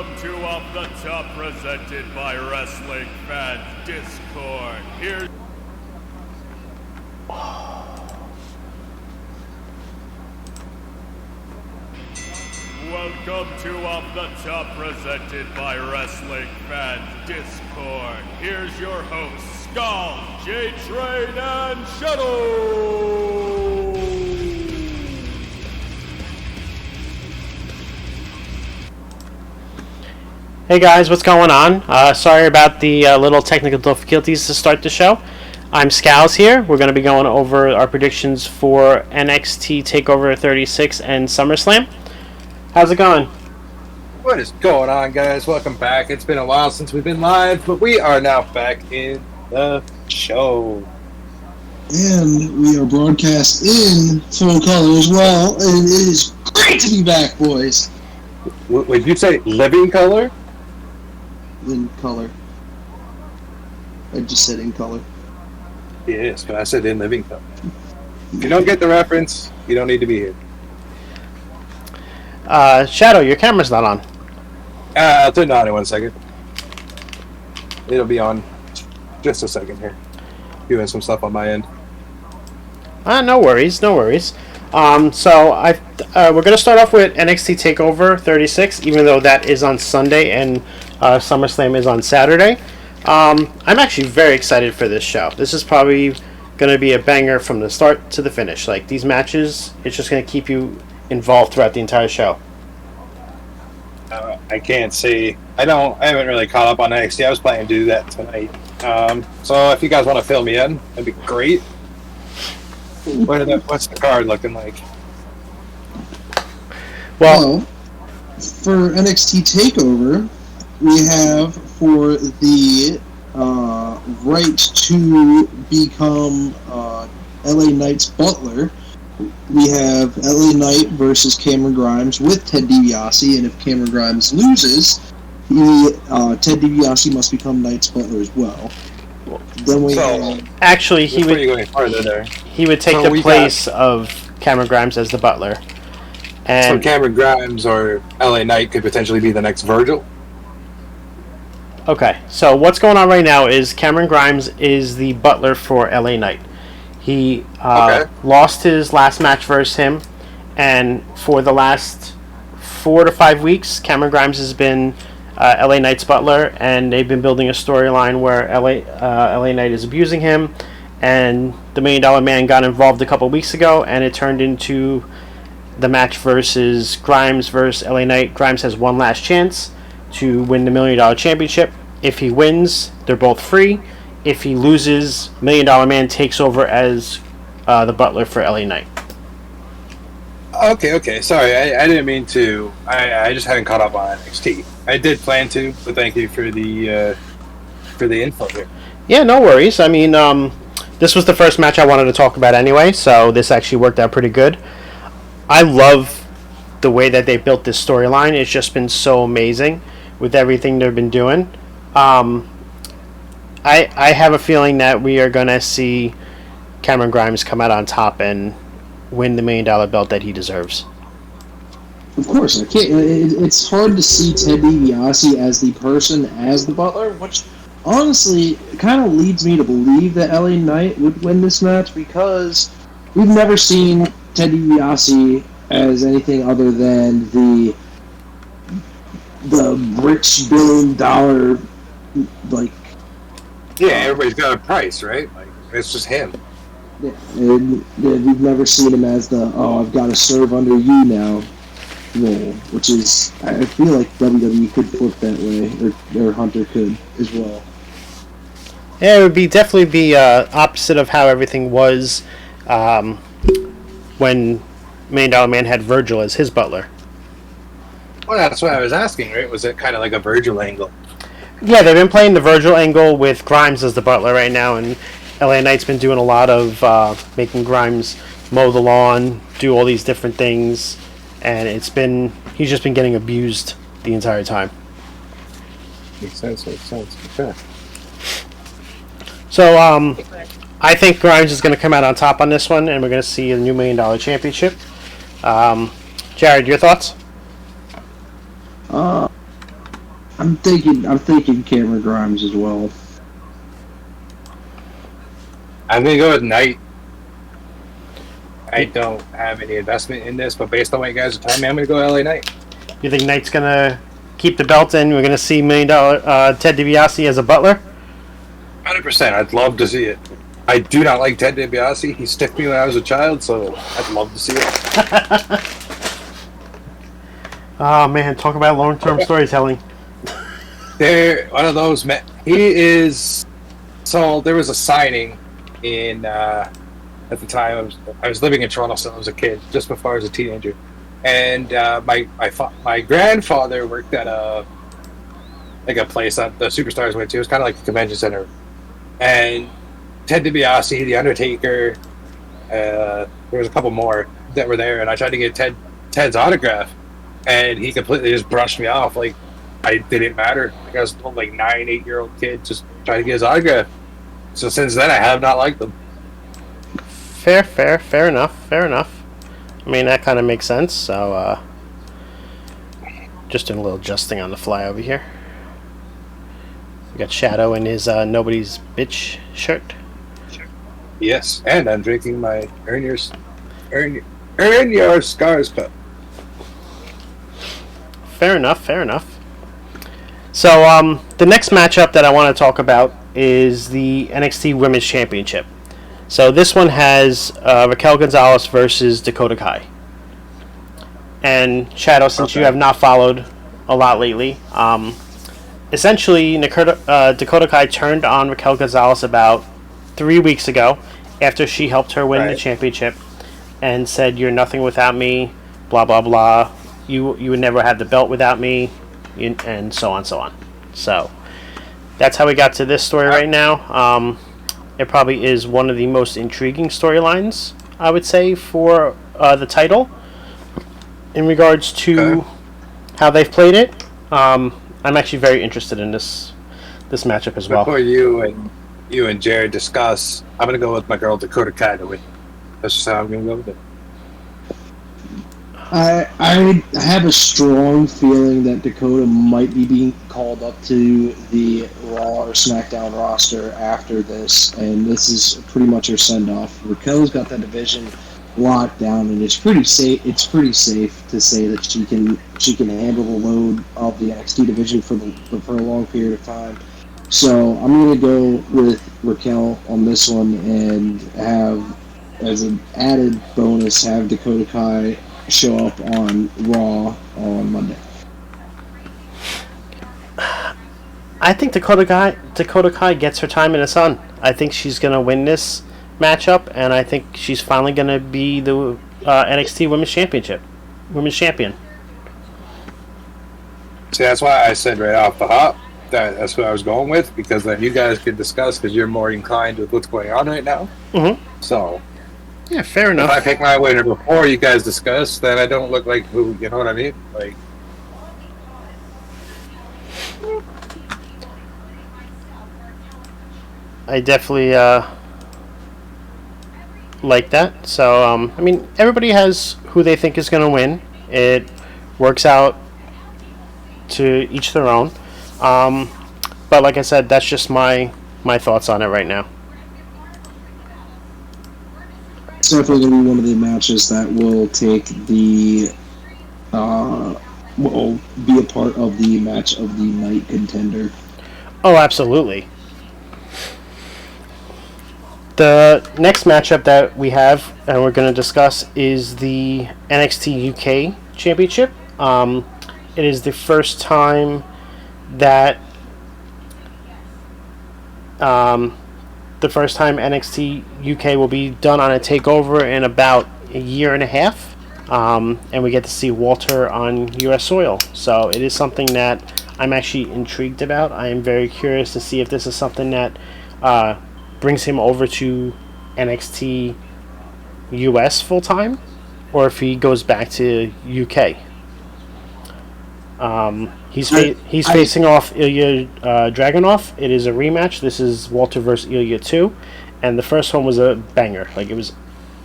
Welcome to Off the Top, presented by Wrestling Fan Discord. Here's... Welcome to Off the Top, presented by Wrestling Fan Discord. Here's your hosts, Skull, J-Train, and Shuttle! Hey guys, what's going on? Sorry about the little technical difficulties to start the show. I'm Scals here. We're going to be going over our predictions for NXT Takeover 36 and SummerSlam. How's it going? What is going on, guys? Welcome back. It's been a while since we've been live, but we are now back in the show. And we are broadcast in full color as well, and it is great to be back, boys. Would you say living color? In color. I just said in color. Yes, but I said in living color. If you don't get the reference, you don't need to be here. Shadow, your camera's not on. I'll turn it on in 1 second. It'll be on just a second here. Doing some stuff on my end. No worries, no worries. We're going to start off with NXT TakeOver 36, even though that is on Sunday and SummerSlam is on Saturday. I'm actually very excited for this show. This is probably going to be a banger from the start to the finish. Like, these matches, it's just going to keep you involved throughout the entire show. I can't say. I haven't really caught up on NXT. I was planning to do that tonight. So if you guys want to fill me in, that'd be great. What's the card looking like? Well, for NXT TakeOver, we have for the right to become LA Knight's butler, we have LA Knight versus Cameron Grimes with Ted DiBiase, and if Cameron Grimes loses, Ted DiBiase must become Knight's butler as well. Then we actually he would take the place of Cameron Grimes as the butler. And so Cameron Grimes or LA Knight could potentially be the next Virgil. Okay, so what's going on right now is Cameron Grimes is the butler for LA Knight. He lost his last match versus him, and for the last 4 to 5 weeks, Cameron Grimes has been LA Knight's butler, and they've been building a storyline where LA Knight is abusing him, and the $1 Million Man got involved a couple weeks ago, and it turned into the match versus Grimes versus LA Knight. Grimes has one last chance to win the $1 Million Championship. If he wins, they're both free. If he loses, $1 Million Man takes over as the butler for LA Knight. Okay. Sorry, I didn't mean to. I just hadn't caught up on NXT. I did plan to, but thank you for the info here. Yeah, no worries. I mean, this was the first match I wanted to talk about anyway, so this actually worked out pretty good. I love the way that they built this storyline. It's just been so amazing with everything they've been doing. I have a feeling that we are going to see Cameron Grimes come out on top and win the $1 Million belt that he deserves. Of course, I can't. It's hard to see Ted DiBiase as the person, as the butler, which honestly kind of leads me to believe that LA Knight would win this match, because we've never seen Ted DiBiase as anything other than the rich $1 billion, like... Yeah, everybody's got a price, right? Like, it's just him. Yeah, and we've never seen him as the, I've got to serve under you now role, which is, I feel like WWE could flip that way, or Hunter could as well. Yeah, it would definitely be opposite of how everything was when $1 Million Man had Virgil as his butler. Well, that's what I was asking, right? Was it kind of like a Virgil angle? Yeah, they've been playing the Virgil angle with Grimes as the butler right now, and LA Knight's been doing a lot of making Grimes mow the lawn, do all these different things, and he's just been getting abused the entire time. Makes sense. Okay. So, I think Grimes is going to come out on top on this one, and we're going to see a new $1 Million Championship. Jared, your thoughts? I'm thinking Cameron Grimes as well. I'm gonna go with Knight. I don't have any investment in this, but based on what you guys are telling me, I'm gonna go LA Knight. You think Knight's gonna keep the belt and we're gonna see $1 million Ted DiBiase as a butler? 100%. I'd love to see it. I do not like Ted DiBiase. He stiffed me when I was a child, so I'd love to see it. Oh man, talk about long-term storytelling. They're one of those men. He is. So there was a signing in at the time I was living in Toronto, so I was a kid, just before I was a teenager, and my grandfather worked at a place that the superstars went to. It was kind of like the convention center, and Ted DiBiase, The Undertaker, there was a couple more that were there, and I tried to get Ted's autograph, and he completely just brushed me off like I didn't matter. Like I was a 8-year-old kid just trying to get his autograph. So since then, I have not liked them. Fair enough. I mean, that kind of makes sense. So, just doing a little adjusting on the fly over here. We got Shadow in his Nobody's Bitch shirt. Yes, and I'm drinking my Earn Your Scars cup. Fair enough. So, the next matchup that I want to talk about is the NXT Women's Championship. So this one has Raquel Gonzalez versus Dakota Kai. And Shadow, since you have not followed a lot lately, essentially Dakota Kai turned on Raquel Gonzalez about 3 weeks ago after she helped her win the championship and said, "You're nothing without me, blah, blah, blah. You would never have the belt without me," and so on. So that's how we got to this story right now. It probably is one of the most intriguing storylines, I would say, for the title in regards to how they've played it. I'm actually very interested in this matchup as well. Before you and Jared discuss, I'm going to go with my girl Dakota Kai to win. That's just how I'm going to go with it. I have a strong feeling that Dakota might be being called up to the Raw or SmackDown roster after this, and this is pretty much her send-off. Raquel's got that division locked down, and it's pretty safe. It's pretty safe to say that she can handle the load of the NXT division for a long period of time. So I'm going to go with Raquel on this one, and have as an added bonus have Dakota Kai show up on Raw on Monday. I think Dakota Kai gets her time in the sun. I think she's going to win this matchup, and I think she's finally going to be the NXT Women's Champion. See, that's why I said right off the hop that's what I was going with, because then you guys could discuss, because you're more inclined with what's going on right now. Mm-hmm. So yeah, fair enough. If I pick my winner before you guys discuss, then I don't look like who, you know what I mean? Like, I definitely like that. So, I mean, everybody has who they think is going to win. It works out to each their own. But like I said, that's just my thoughts on it right now. It's definitely going to be one of the matches that will take the will be a part of the match of the night contender. Oh, absolutely. The next matchup that we have and we're going to discuss is the NXT UK Championship. It is the first time that NXT UK will be done on a takeover in about a year and a half, and we get to see Walter on US soil. So it is something that I'm actually intrigued about. I am very curious to see if this is something that brings him over to NXT US full time, or if he goes back to UK. He's facing off Ilya Dragunov. It is a rematch. This is Walter versus Ilya 2, and the first one was a banger.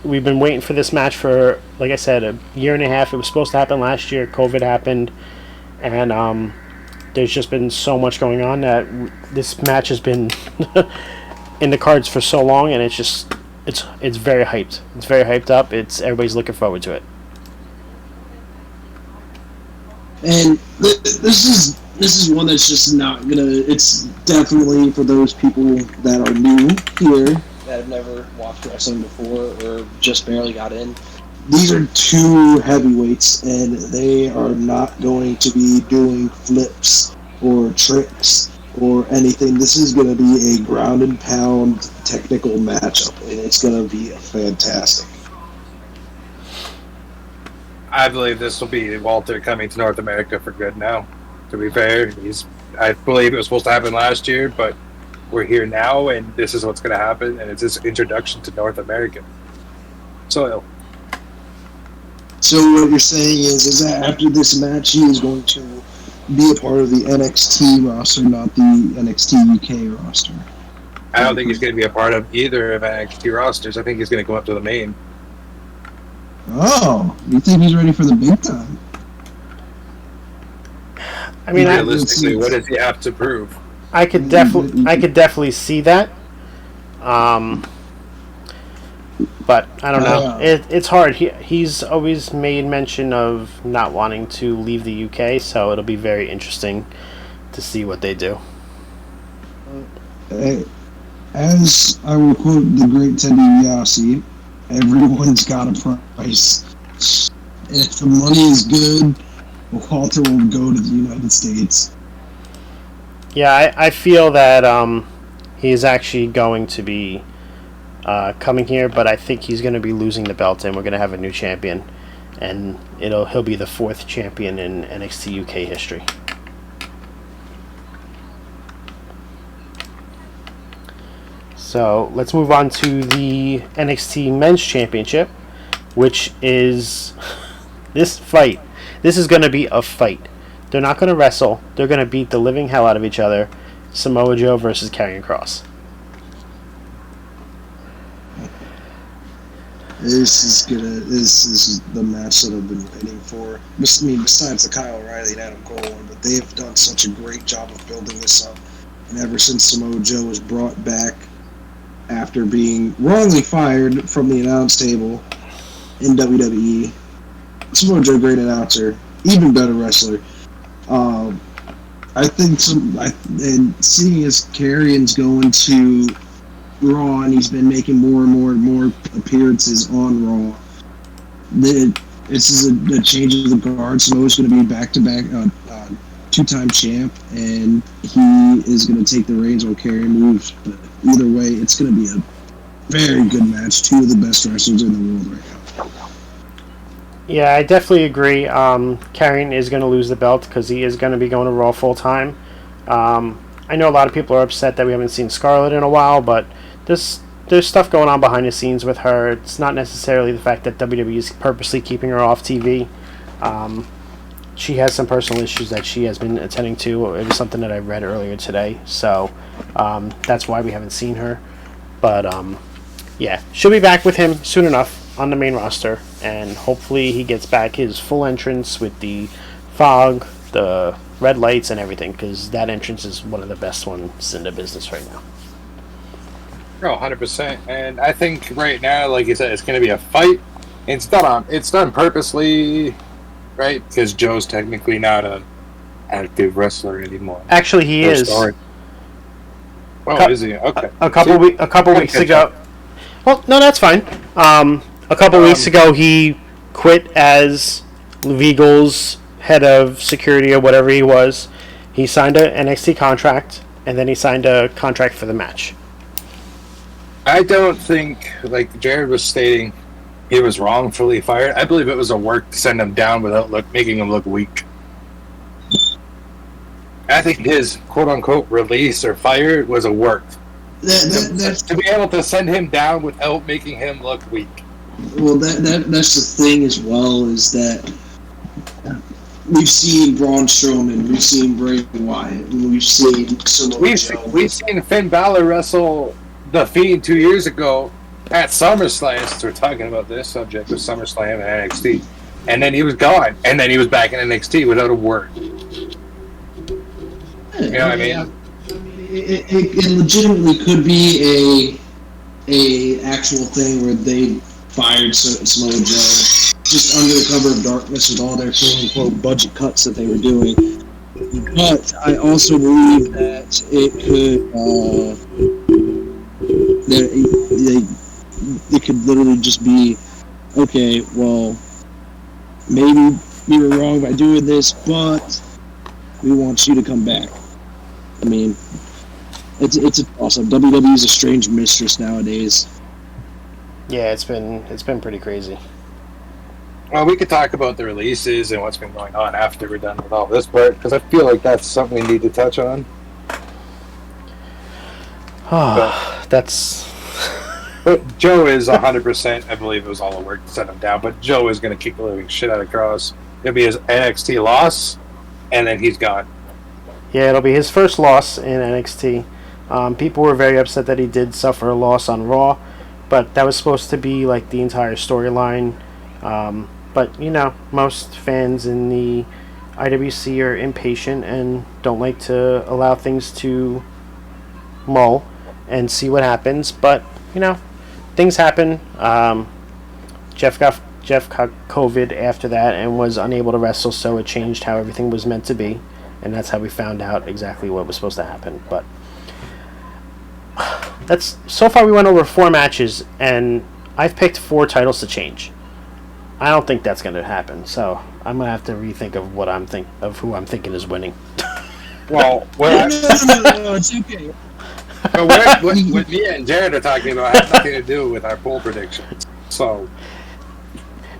We've been waiting for this match for, like I said, a year and a half. It was supposed to happen last year. COVID happened, and there's just been so much going on that this match has been in the cards for so long, and it's very hyped. It's very hyped up. Everybody's looking forward to it. And this is one that's just not gonna. It's definitely for those people that are new here that have never watched wrestling before or just barely got in. These are two heavyweights, and they are not going to be doing flips or tricks or anything. This is going to be a ground and pound technical matchup, and it's going to be fantastic. I believe this will be Walter coming to North America for good now. To be fair, I believe it was supposed to happen last year, but we're here now, and this is what's going to happen, and it's his introduction to North America soil. So what you're saying is that after this match, he is going to be a part of the NXT roster, not the NXT UK roster. I don't think he's going to be a part of either of NXT rosters. I think he's going to go up to the main. Oh, you think he's ready for the big time? I mean, realistically, what does he have to prove? I could definitely see that. But I don't know. It's hard. He's always made mention of not wanting to leave the UK, so it'll be very interesting to see what they do. As I will quote the great Ted DiBiase, everyone's got a price. And if the money is good, Walter will go to the United States. Yeah, I feel that he is actually going to be coming here, but I think he's going to be losing the belt, and we're going to have a new champion, and he'll be the 4th champion in NXT UK history. So let's move on to the NXT Men's Championship, which is this fight. This is going to be a fight. They're not going to wrestle. They're going to beat the living hell out of each other. Samoa Joe versus Karrion Kross. This is the match that I've been waiting for. I mean, besides the Kyle O'Reilly and Adam Cole one, but they've done such a great job of building this up. And ever since Samoa Joe was brought back after being wrongly fired from the announce table in WWE, Samoa Joe, great announcer, even better wrestler. I think and seeing as Karrion's going to Raw, and he's been making more and more appearances on Raw. This is a change of the guard. Samoa's going to be back-to-back 2-time champ, and he is going to take the reins while Karrion moves. But either way, it's going to be a very good match. Two of the best wrestlers in the world right now. Yeah, I definitely agree. Karrion is going to lose the belt because he is going to be going to Raw full-time. I know a lot of people are upset that we haven't seen Scarlett in a while, but there's stuff going on behind the scenes with her. It's not necessarily the fact that WWE is purposely keeping her off TV. She has some personal issues that she has been attending to. It was something that I read earlier today, so that's why we haven't seen her. But yeah, she'll be back with him soon enough on the main roster, and hopefully he gets back his full entrance with the fog, the red lights, and everything, because that entrance is one of the best ones in the business right now. Oh, 100%. And I think right now, like you said, it's going to be a fight. It's done purposely, right? Because Joe's technically not an active wrestler anymore. Actually, he is. Well, is he? Okay. A couple weeks ago. Well, no, that's fine. A couple weeks ago, he quit as Legal's head of security or whatever he was. He signed an NXT contract, and then he signed a contract for the match. I don't think, like Jared was stating, he was wrongfully fired. I believe it was a work to send him down without making him look weak. I think his quote-unquote release or fire was a work. To be able to send him down without making him look weak. Well, that's the thing as well, is that we've seen Braun Strowman, we've seen Bray Wyatt, and we've seen Samoa Joe. We've seen Finn Balor wrestle The Fiend 2 years ago at SummerSlam, since we're talking about this subject of SummerSlam and NXT. And then he was gone. And then he was back in NXT without a word. You know what I mean? It legitimately could be a actual thing where they fired Samoa Joe just under the cover of darkness with all their quote-unquote budget cuts that they were doing. But I also believe that it could literally just be, okay, well, maybe we were wrong by doing this, but we want you to come back. I mean, it's a toss-up. WWE is a strange mistress nowadays. Yeah, it's been pretty crazy. Well, we could talk about the releases and what's been going on after we're done with all this part, because I feel like that's something we need to touch on. But Joe is 100%, I believe it was all the work to set him down, but Joe is going to kick the living shit out of Cross. It'll be his NXT loss, and then he's gone. Yeah, it'll be his first loss in NXT. People were very upset that he did suffer a loss on Raw, but that was supposed to be like the entire storyline. But, you know, most fans in the IWC are impatient and don't like to allow things to mull and see what happens. But, you know, things happen. Jeff got COVID after that and was unable to wrestle, so it changed how everything was meant to be. And that's how we found out exactly what was supposed to happen. But that's so far we went over 4 matches, and I've picked 4 titles to change. I don't think that's going to happen, so I'm going to have to rethink of who I'm thinking is winning. Well, no, it's okay. But what me and Jared are talking about has nothing to do with our poll predictions. So,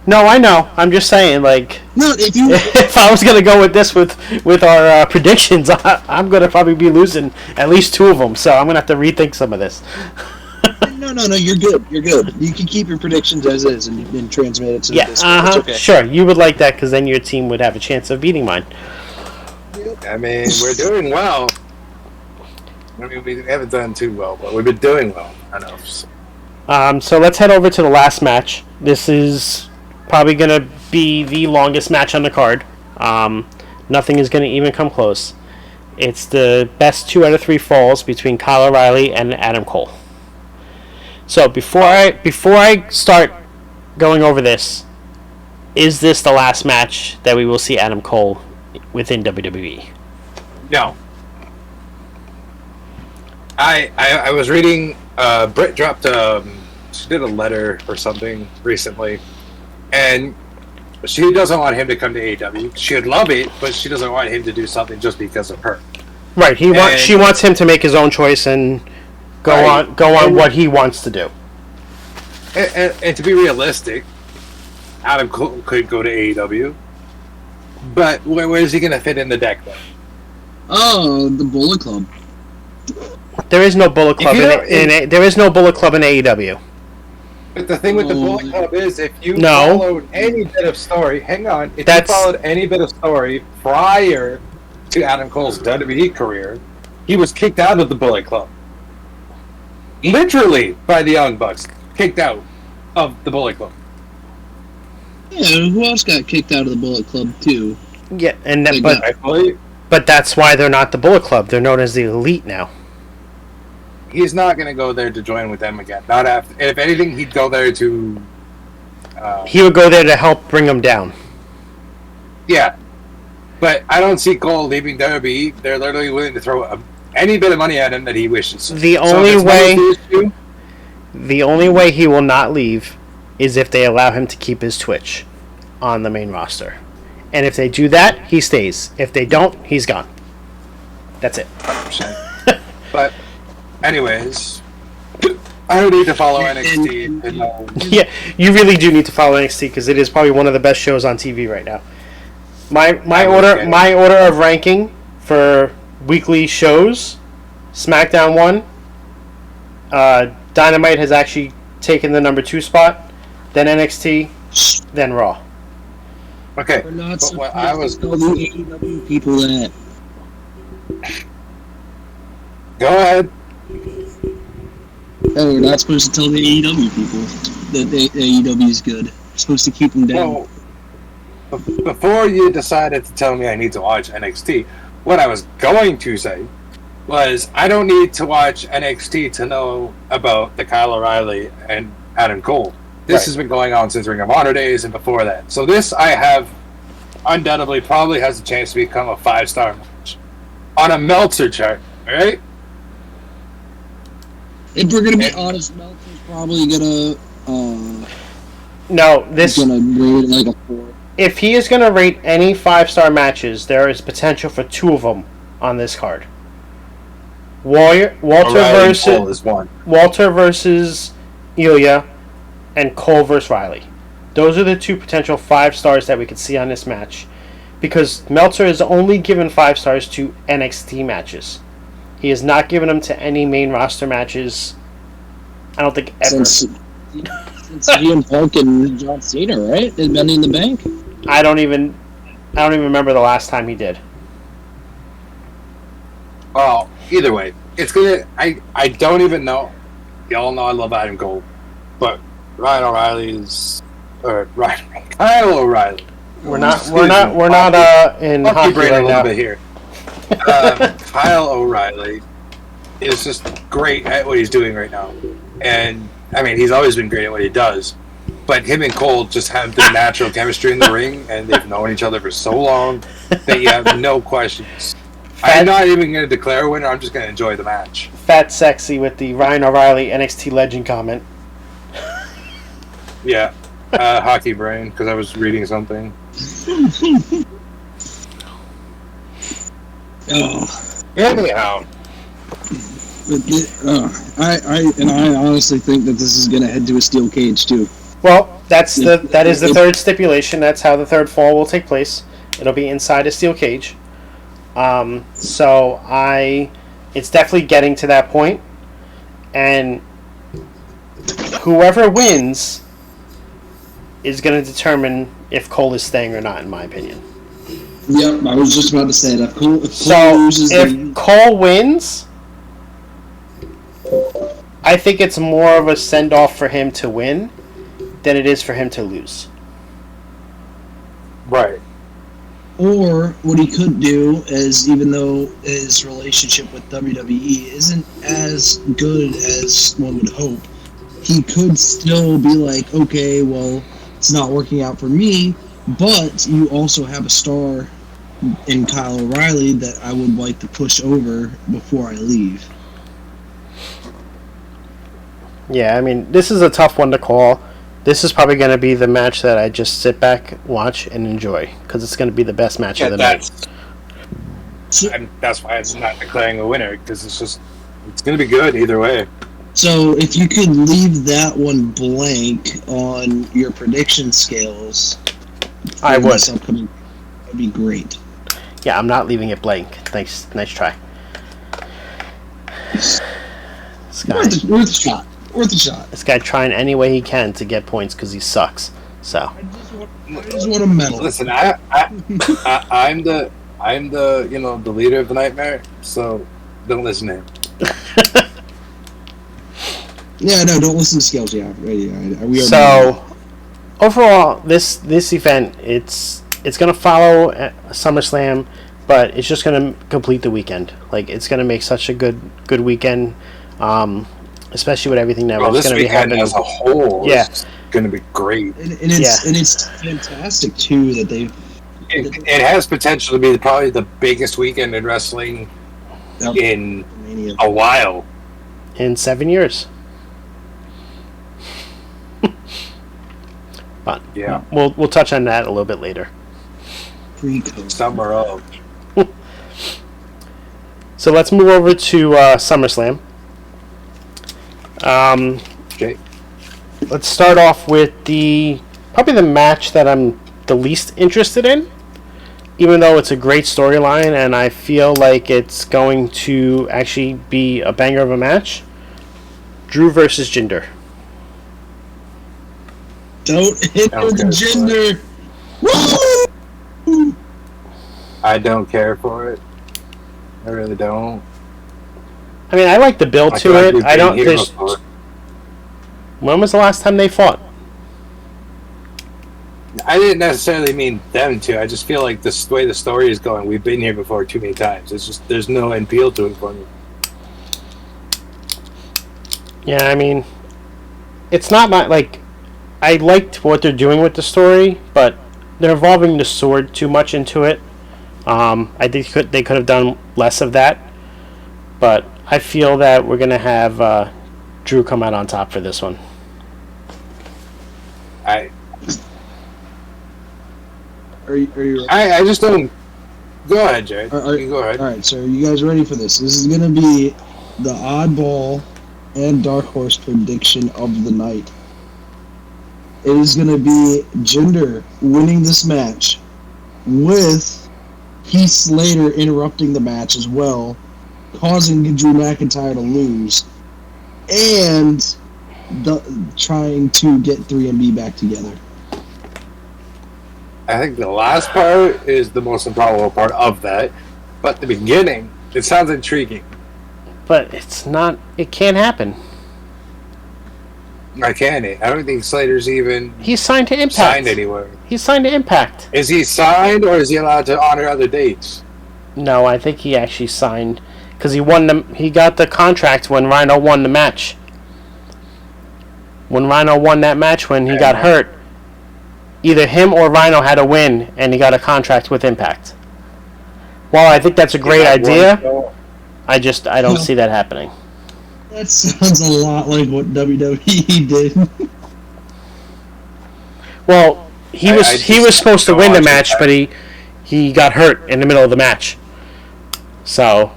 no, I know. I'm just saying, like, no, if I was going to go with this with our predictions, I'm going to probably be losing at least 2 of them. So I'm going to have to rethink some of this. No, you're good. You're good. You can keep your predictions as is and transmit it to the Discord. It's okay. Sure. You would like that because then your team would have a chance of beating mine. I mean, we're doing well. I mean, we haven't done too well, but we've been doing well enough. So let's head over to the last match. This is probably going to be the longest match on the card. Nothing is going to even come close. It's the best 2 out of 3 falls between Kyle O'Reilly and Adam Cole. So before I start going over this, is this the last match that we will see Adam Cole within WWE? No. I was reading, Britt dropped she did a letter or something recently, and she doesn't want him to come to AEW. She would love it, but she doesn't want him to do something just because of her. Right. She wants him to make his own choice and go on what he wants to do. And to be realistic, Adam Cole could go to AEW, but where is he going to fit in the deck, though? Oh, the Bullet Club. There is no Bullet Club there is no Bullet Club in AEW. But the thing with the Bullet Club is, if you followed any bit of story, you followed any bit of story prior to Adam Cole's WWE career, he was kicked out of the Bullet Club. Literally by the Young Bucks, kicked out of the Bullet Club. Yeah, who else got kicked out of the Bullet Club too? Yeah, but that's why they're not the Bullet Club. They're known as the Elite now. He's not going to go there to join with them again. Not after. If anything, he'd go there to. He would go there to help bring them down. Yeah, but I don't see Cole leaving WWE. They're literally willing to throw any bit of money at him that he wishes. The only way he will not leave is if they allow him to keep his Twitch on the main roster. And if they do that, he stays. If they don't, he's gone. That's it. 100%. But, anyways, I don't need to follow NXT. Yeah, you really do need to follow NXT because it is probably one of the best shows on TV right now. My order of ranking for weekly shows: SmackDown 1, Dynamite has actually taken the number 2 spot, then NXT, then Raw. Okay, we're not but what I was tell the AEW people that. Go ahead. Oh, we're not supposed to tell the AEW people that AEW is good. We're supposed to keep them down. Well, before you decided to tell me I need to watch NXT, what I was going to say was I don't need to watch NXT to know about the Kyle O'Reilly and Adam Cole. This has been going on since Ring of Honor days and before that. So this I have undoubtedly probably has a chance to become a 5-star match on a Meltzer chart. All right. If we're gonna be honest, Meltzer's probably gonna No, this. gonna rate it like a 4. If he is going to rate any 5-star matches, there is potential for 2 of them on this card. Walter Cole is one. Walter versus Ilya, and Cole versus Riley. Those are the 2 potential 5 stars that we could see on this match, because Meltzer is only given 5 stars to NXT matches. He has not given them to any main roster matches. I don't think ever. Since CM Punk and John Cena, right? In Money in the Bank. I don't even remember the last time he did. Well, either way, it's gonna. I don't even know. Y'all know I love Adam Cole, but Kyle O'Reilly. We're not in Fuck hockey your brain right a little now. bit here. Kyle O'Reilly is just great at what he's doing right now, and I mean he's always been great at what he does. But him and Cole just have the natural chemistry in the ring, and they've known each other for so long that you have no questions. I'm not even going to declare a winner. I'm just going to enjoy the match. Fat Sexy with the Ryan O'Reilly NXT Legend comment. Yeah. Hockey brain, because I was reading something. Anyhow. I honestly think that this is going to head to a steel cage too. Well, that is the third stipulation. That's how the third fall will take place. It'll be inside a steel cage. It's definitely getting to that point, and whoever wins is going to determine if Cole is staying or not, in my opinion. Yep, I was just about to say that. If Cole wins, I think it's more of a send-off for him to win than it is for him to lose. Right. Or what he could do is, even though his relationship with WWE isn't as good as one would hope, he could still be like, okay, well, it's not working out for me, but you also have a star in Kyle O'Reilly that I would like to push over before I leave. Yeah, I mean, this is a tough one to call. This is probably going to be the match that I just sit back, watch, and enjoy, because it's going to be the best match of the night. That's why it's not declaring a winner, because it's going to be good either way. So if you could leave that one blank on your prediction scales, I would. That'd be great. Yeah, I'm not leaving it blank. Thanks. Nice try. Worth a shot. Worth a shot. This guy trying any way he can to get points because he sucks. So. I just want a medal. Listen, I'm the the leader of the nightmare. So don't listen to him. Yeah, no, don't listen to scales. Yeah, we are. So overall, this event it's gonna follow SummerSlam, but it's just gonna complete the weekend. Like it's gonna make such a good weekend. Especially with everything that was going to be happening as a whole, is going to be great, and it's fantastic too that they. It has potential to be probably the biggest weekend in wrestling in a while. In 7 years. But yeah, we'll touch on that a little bit later. Summer of. So let's move over to SummerSlam. Okay. Let's start off with probably the match that I'm the least interested in, even though it's a great storyline and I feel like it's going to actually be a banger of a match. Drew versus Jinder. Don't hit the Jinder. Woo! I don't care for it. I really don't. I mean, I like the build to it. I don't. When was the last time they fought? I didn't necessarily mean them to. I just feel like the way the story is going, we've been here before too many times. It's just there's no appeal to it for me. Yeah, I mean, it's not like I liked what they're doing with the story, but they're involving the sword too much into it. I think they could have done less of that, but I feel that we're gonna have Drew come out on top for this one. I just don't. Go ahead, Jared. You can go ahead. All right, so are you guys ready for this? This is gonna be the oddball and dark horse prediction of the night. It is going to be Jinder winning this match with Heath Slater interrupting the match as well, causing Drew McIntyre to lose, and trying to get 3MB back together. I think the last part is the most improbable part of that, but the beginning, it sounds intriguing. But it's not. It can't happen. I can't. I don't think Slater's even. He's signed to Impact. Signed anywhere. He's signed to Impact. Is he signed, or is he allowed to honor other dates? No, I think he actually signed because he won. He got the contract when Rhino won the match. When Rhino won that match, when he got hurt, either him or Rhino had to win, and he got a contract with Impact. Well, I think that's a great idea. I don't see that happening. That sounds a lot like what WWE did. Well, he was supposed to win the match, but he got hurt in the middle of the match. So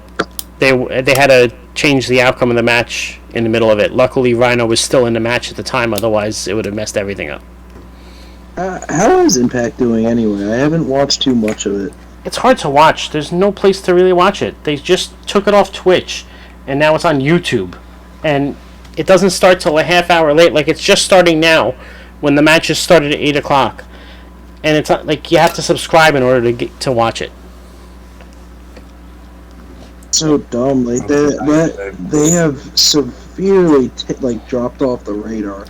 they had to change the outcome of the match in the middle of it. Luckily, Rhino was still in the match at the time. Otherwise, it would have messed everything up. How is Impact doing anyway? I haven't watched too much of it. It's hard to watch. There's no place to really watch it. They just took it off Twitch, and now it's on YouTube. And it doesn't start till a half hour late. Like, it's just starting now when the matches started at 8 o'clock. And it's not, like, you have to subscribe in order to watch it. So dumb. Like, they have severely dropped off the radar.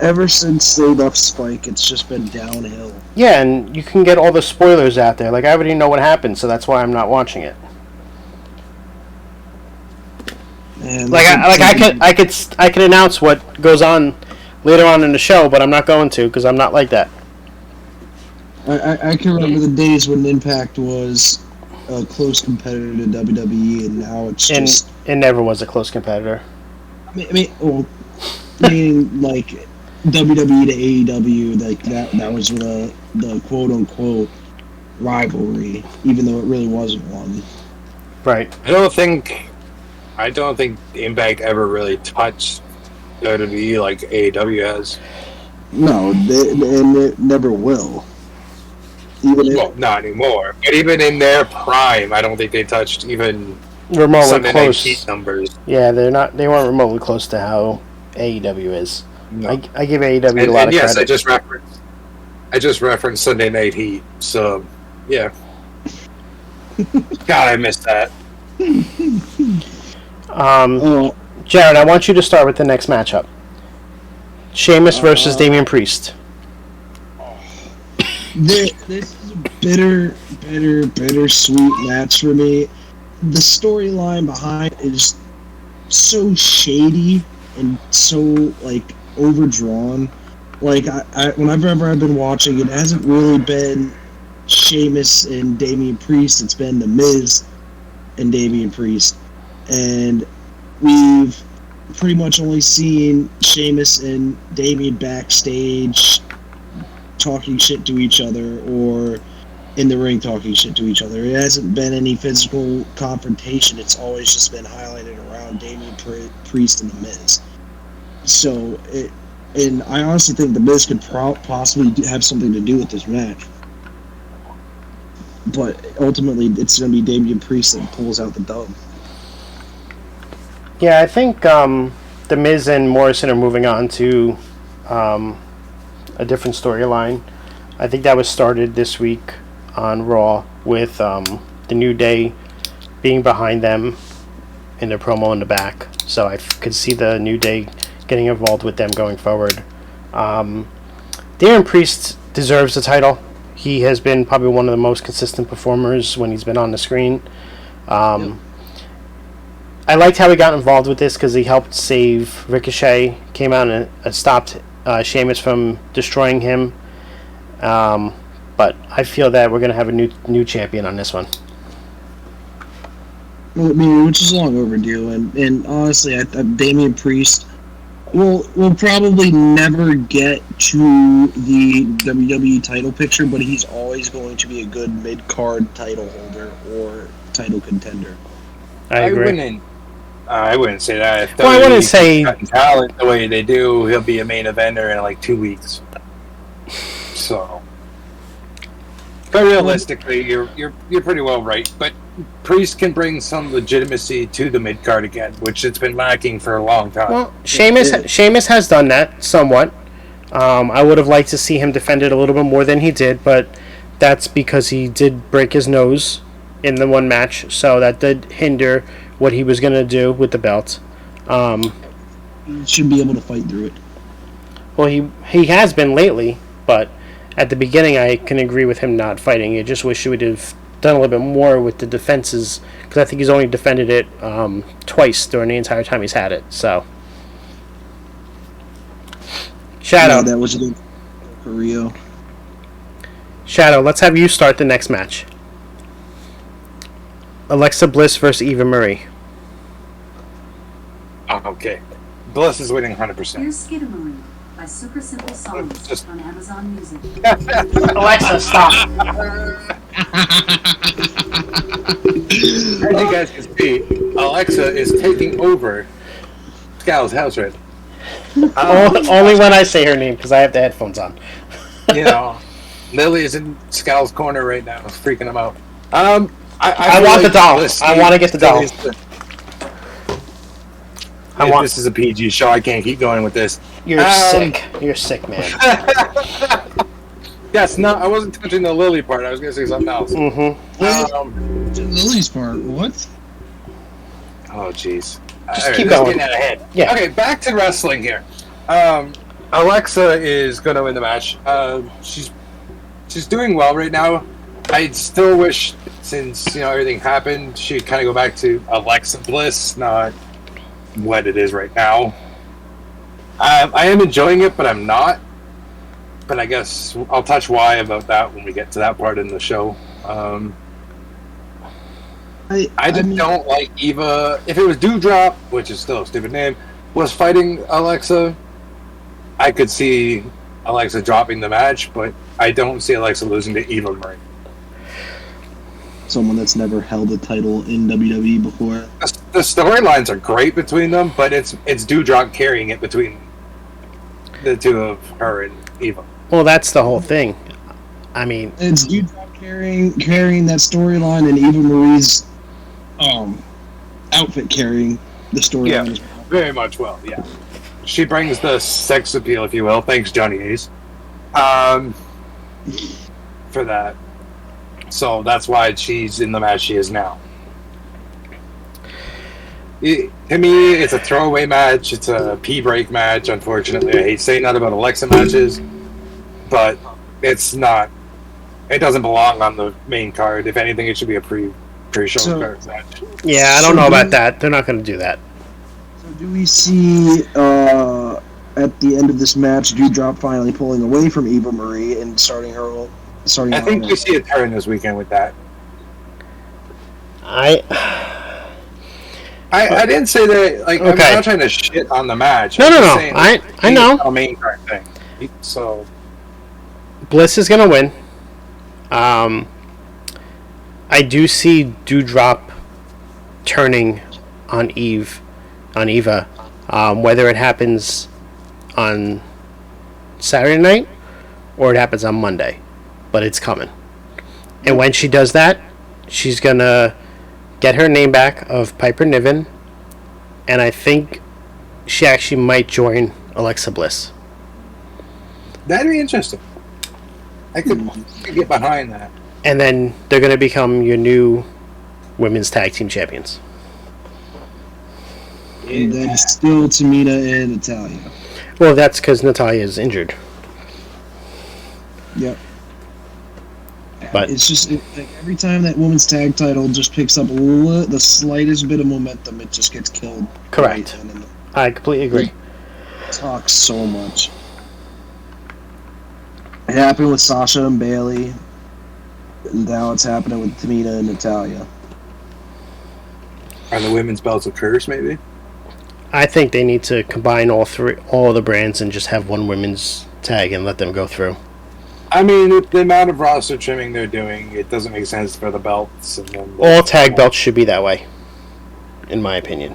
Ever since they left Spike, it's just been downhill. Yeah, and you can get all the spoilers out there. Like, I already know what happened, so that's why I'm not watching it. Man, I could announce what goes on later on in the show, but I'm not going to because I'm not like that. I can remember the days when Impact was a close competitor to WWE, and now it's just. It never was a close competitor. Meaning like WWE to AEW, like that was the quote unquote rivalry, even though it really wasn't one. Right. I don't think Impact ever really touched WWE like AEW has. No, and it never will. Not anymore. But even in their prime, I don't think they touched even remotely Sunday close. Night Heat numbers. Yeah, they weren't remotely close to how AEW is. No. I give AEW a lot of yes, credit. I just referenced Sunday Night Heat. So yeah. God, I missed that. Jared, I want you to start with the next matchup. Sheamus versus Damian Priest. This is a bittersweet match for me. The storyline behind it is so shady and so overdrawn. Whenever I've been watching, it hasn't really been Sheamus and Damian Priest. It's been The Miz and Damian Priest, and we've pretty much only seen Sheamus and Damian backstage talking shit to each other, or in the ring talking shit to each other. It hasn't been any physical confrontation. It's always just been highlighted around Damian Priest and The Miz. So, and I honestly think The Miz could possibly have something to do with this match. But ultimately, it's going to be Damian Priest that pulls out the dub. Yeah, I think The Miz and Morrison are moving on to a different storyline. I think that was started this week on Raw with the New Day being behind them in their promo in the back. So I could see the New Day getting involved with them going forward. Darren Priest deserves the title. He has been probably one of the most consistent performers when he's been on the screen. I liked how he got involved with this because he helped save Ricochet, came out and stopped Sheamus from destroying him. But I feel that we're going to have a new champion on this one. Well, I mean, which is long overdue, and honestly, Damian Priest will probably never get to the WWE title picture, but he's always going to be a good mid-card title holder or title contender. I agree. I wouldn't say that. Well, I wouldn't say talent the way they do. He'll be a main eventer in like 2 weeks. So, but realistically, you're pretty well right. But Priest can bring some legitimacy to the mid card again, which it's been lacking for a long time. Well, Sheamus has done that somewhat. I would have liked to see him defend it a little bit more than he did, but that's because he did break his nose in the one match, so that did hinder what he was going to do with the belt. He should be able to fight through it. Well, he has been lately, but at the beginning I can agree with him not fighting. I just wish he would have done a little bit more with the defenses, because I think he's only defended it twice during the entire time he's had it. So, Shadow. That was good for Rio. Shadow, let's have you start the next match. Alexa Bliss versus Eva Marie. Okay. Bliss is winning 100%. Here's Skidamarie by Super Simple Songs on Amazon Music. Alexa, stop. As you guys can see, Alexa is taking over Scal's house right now. Only when I say her name, because I have the headphones on. You know, Lily is in Scal's corner right now, freaking him out. I want the doll. I want to get the doll. This is a PG show. I can't keep going with this. You're sick. You're sick, man. Yes, no, I wasn't touching the Lily part. I was going to say something else. Lily's part, what? Oh, jeez. Just keep going. Getting out of hand. Yeah. Okay, back to wrestling here. Alexa is going to win the match. She's doing well right now. I still wish, since everything happened, she'd kind of go back to Alexa Bliss, not what it is right now. I am enjoying it, but I'm not. But I guess I'll touch why about that when we get to that part in the show. I don't like Eva. If it was Doudrop, which is still a stupid name, was fighting Alexa, I could see Alexa dropping the match, but I don't see Alexa losing to Eva Marie. Someone that's never held a title in WWE before. The storylines are great between them, but it's Doudrop carrying it between the two of her and Eva. Well, that's the whole thing. I mean, it's Doudrop carrying that storyline, and Eva Marie's outfit carrying the storyline. Yeah, very much well. Yeah, she brings the sex appeal, if you will. Thanks, Johnny Ace, for that. So that's why she's in the match she is now. To me, it's a throwaway match. It's a pee-break match, unfortunately. I hate saying that about Alexa matches, but it's not. It doesn't belong on the main card. If anything, it should be a pre-show card match. Yeah, I don't know about that. They're not going to do that. So do we see, at the end of this match, Doudrop finally pulling away from Eva Marie and starting I think we see a turn this weekend with that. I didn't say that. Like, okay. I'm not trying to shit on the match. No. Saying, I know. A main card thing. So Bliss is gonna win. I do see Doudrop turning on Eva, whether it happens on Saturday night or it happens on Monday. But it's coming. And when she does that, she's going to get her name back of Piper Niven. And I think she actually might join Alexa Bliss. That'd be interesting. I could get behind that. And then they're going to become your new women's tag team champions. And then still Tamina and Natalya. Well, that's because Natalya is injured. Yep. But It's just like every time that women's tag title just picks up the slightest bit of momentum, it just gets killed. correct. Right, and I completely agree. it talks so much. It happened with Sasha and Bailey, and now it's happening with Tamina and Natalia. Are the women's belts a curse, maybe? I think they need to combine all the brands and just have one women's tag and let them go through. I mean, with the amount of roster trimming they're doing, it doesn't make sense for the belts. And then All tag belts should be that way, in my opinion.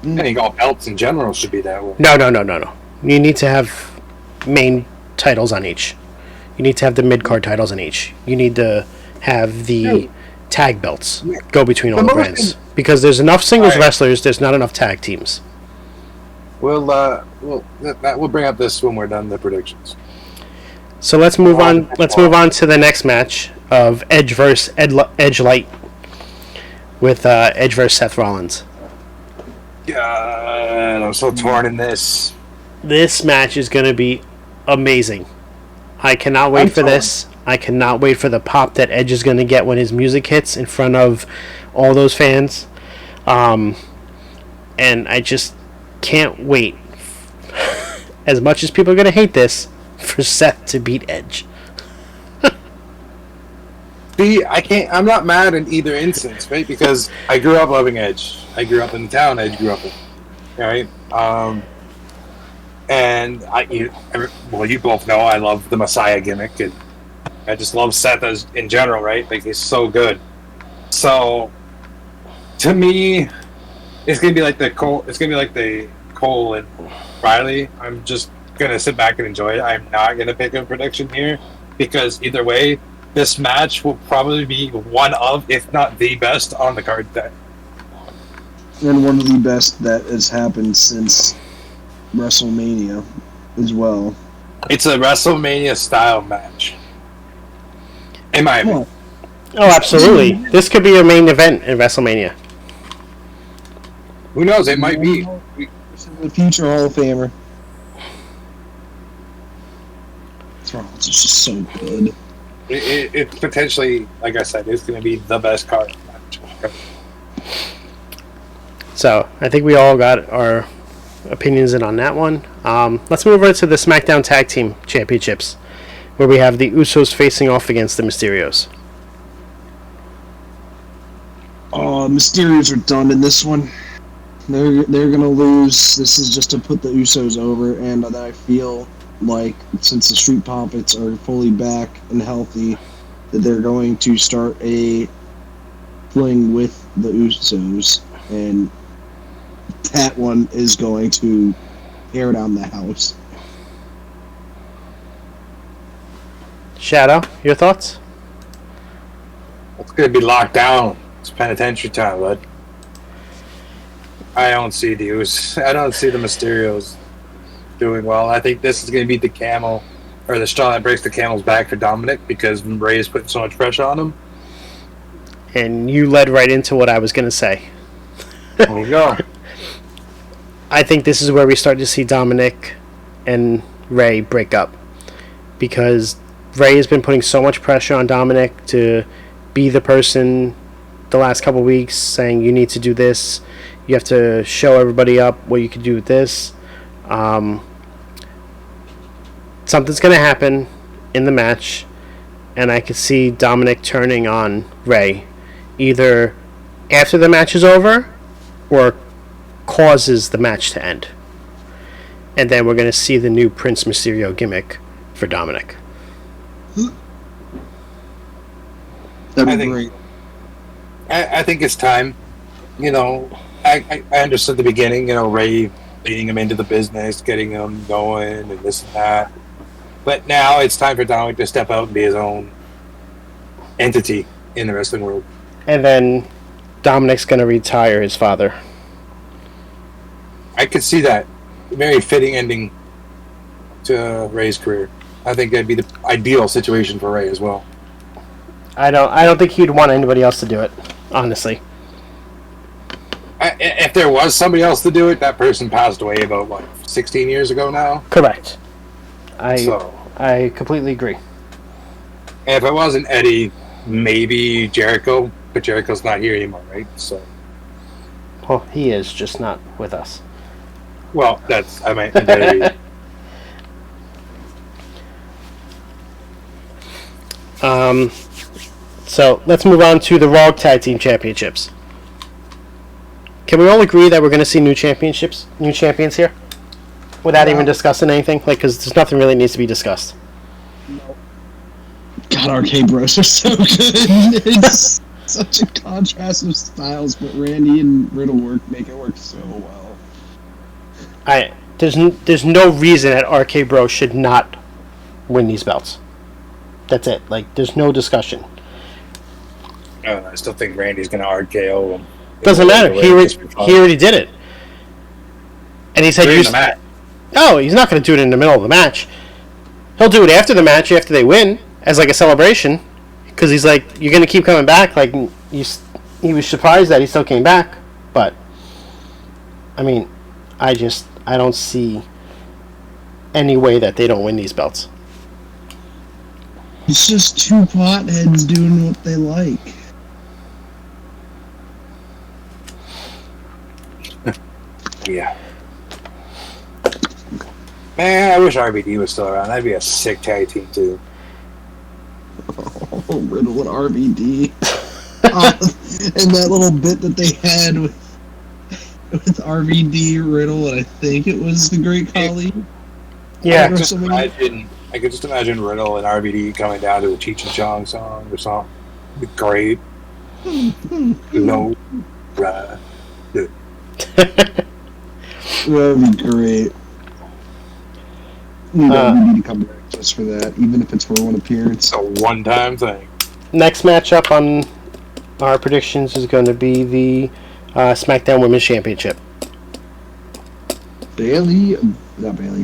I think all belts in general should be that way. No. You need to have main titles on each. You need to have the mid-card titles on each. You need to have the tag belts go between all the brands. Because there's enough singles wrestlers, there's not enough tag teams. We'll bring up this when we're done the predictions. So let's move on. Let's move on to the next match of Edge versus Edge Light with Edge versus Seth Rollins. God, I'm so torn in this. This match is going to be amazing. I cannot wait for this. I cannot wait for the pop that Edge is going to get when his music hits in front of all those fans. And I just can't wait. As much as people are going to hate this, for Seth to beat Edge. See, I'm not mad in either instance, right? Because I grew up loving Edge. I grew up in the town Edge grew up in, right? And you both know I love the Messiah gimmick, and I just love Seth as in general, right? Like, he's so good. So, to me, it's gonna be like the Cole and Riley. I'm just gonna sit back and enjoy it. I'm not gonna pick a prediction here because either way, this match will probably be one of, if not the best on the card today. And one of the best that has happened since WrestleMania as well. It's a WrestleMania style match, in my opinion. Oh, absolutely. This could be a main event in WrestleMania. Who knows? It might be. The future Hall of Famer. It's just so good. It potentially, like I said, it's going to be the best card match. So, I think we all got our opinions in on that one. Let's move over to the SmackDown Tag Team Championships, where we have the Usos facing off against the Mysterios. Mysterios are done in this one. They're gonna lose. This is just to put the Usos over, and I feel like since the Street Profits are fully back and healthy, that they're going to start a fling with the Usos, and that one is going to tear down the house. Shadow, your thoughts? It's going to be locked down. It's penitentiary time, bud. I don't see the Mysterios doing well. I think this is going to be the camel, or the straw that breaks the camel's back for Dominic, because Ray is putting so much pressure on him. And you led right into what I was going to say. There you go. I think this is where we start to see Dominic and Ray break up, because Ray has been putting so much pressure on Dominic to be the person the last couple weeks, saying you need to do this, you have to show everybody up what you can do with this. Something's going to happen in the match, and I could see Dominic turning on Ray, either after the match is over or causes the match to end. And then we're going to see the new Prince Mysterio gimmick for Dominic. That'd be great. I think it's time. You know, I understood the beginning, Ray leading him into the business, getting him going, and this and that. But now it's time for Dominic to step out and be his own entity in the wrestling world. And then Dominic's going to retire his father. I could see that. Very fitting ending to Ray's career. I think that'd be the ideal situation for Ray as well. I don't think he'd want anybody else to do it, honestly. If there was somebody else to do it, that person passed away about 16 years ago now. Correct. I completely agree. And if it wasn't Eddie, maybe Jericho, but Jericho's not here anymore, right? So, Well, he is, just not with us. well, I mean, Eddie. So let's move on to the Raw Tag Team Championships. Can we all agree that we're going to see new champions here, without even discussing anything? Like, because there's nothing really needs to be discussed. God, RK Bros are so good. It's such a contrast of styles, but Randy and Riddle make it work so well. There's no reason that RK Bro should not win these belts. That's it. Like, there's no discussion. I still think Randy's going to RKO him. Doesn't matter. He already did it. And he said, "Oh, he's not going to do it in the middle of the match. He'll do it after the match, after they win, as like a celebration." Because he's like, "You're going to keep coming back." Like, he was surprised that he still came back. But, I mean, I don't see any way that they don't win these belts. It's just two potheads doing what they like. Yeah. Man, I wish RVD was still around. That'd be a sick tag team, too. Oh, Riddle and RVD. And that little bit that they had with RVD, Riddle, and I think it was the Great Khali. Yeah. I could just imagine Riddle and RVD coming down to a Cheech and Chong song or something. It'd be great. Low. That'd be great. We need to come back just for that, even if it's for one appearance. It's a one-time thing. Next matchup on our predictions is going to be the SmackDown Women's Championship.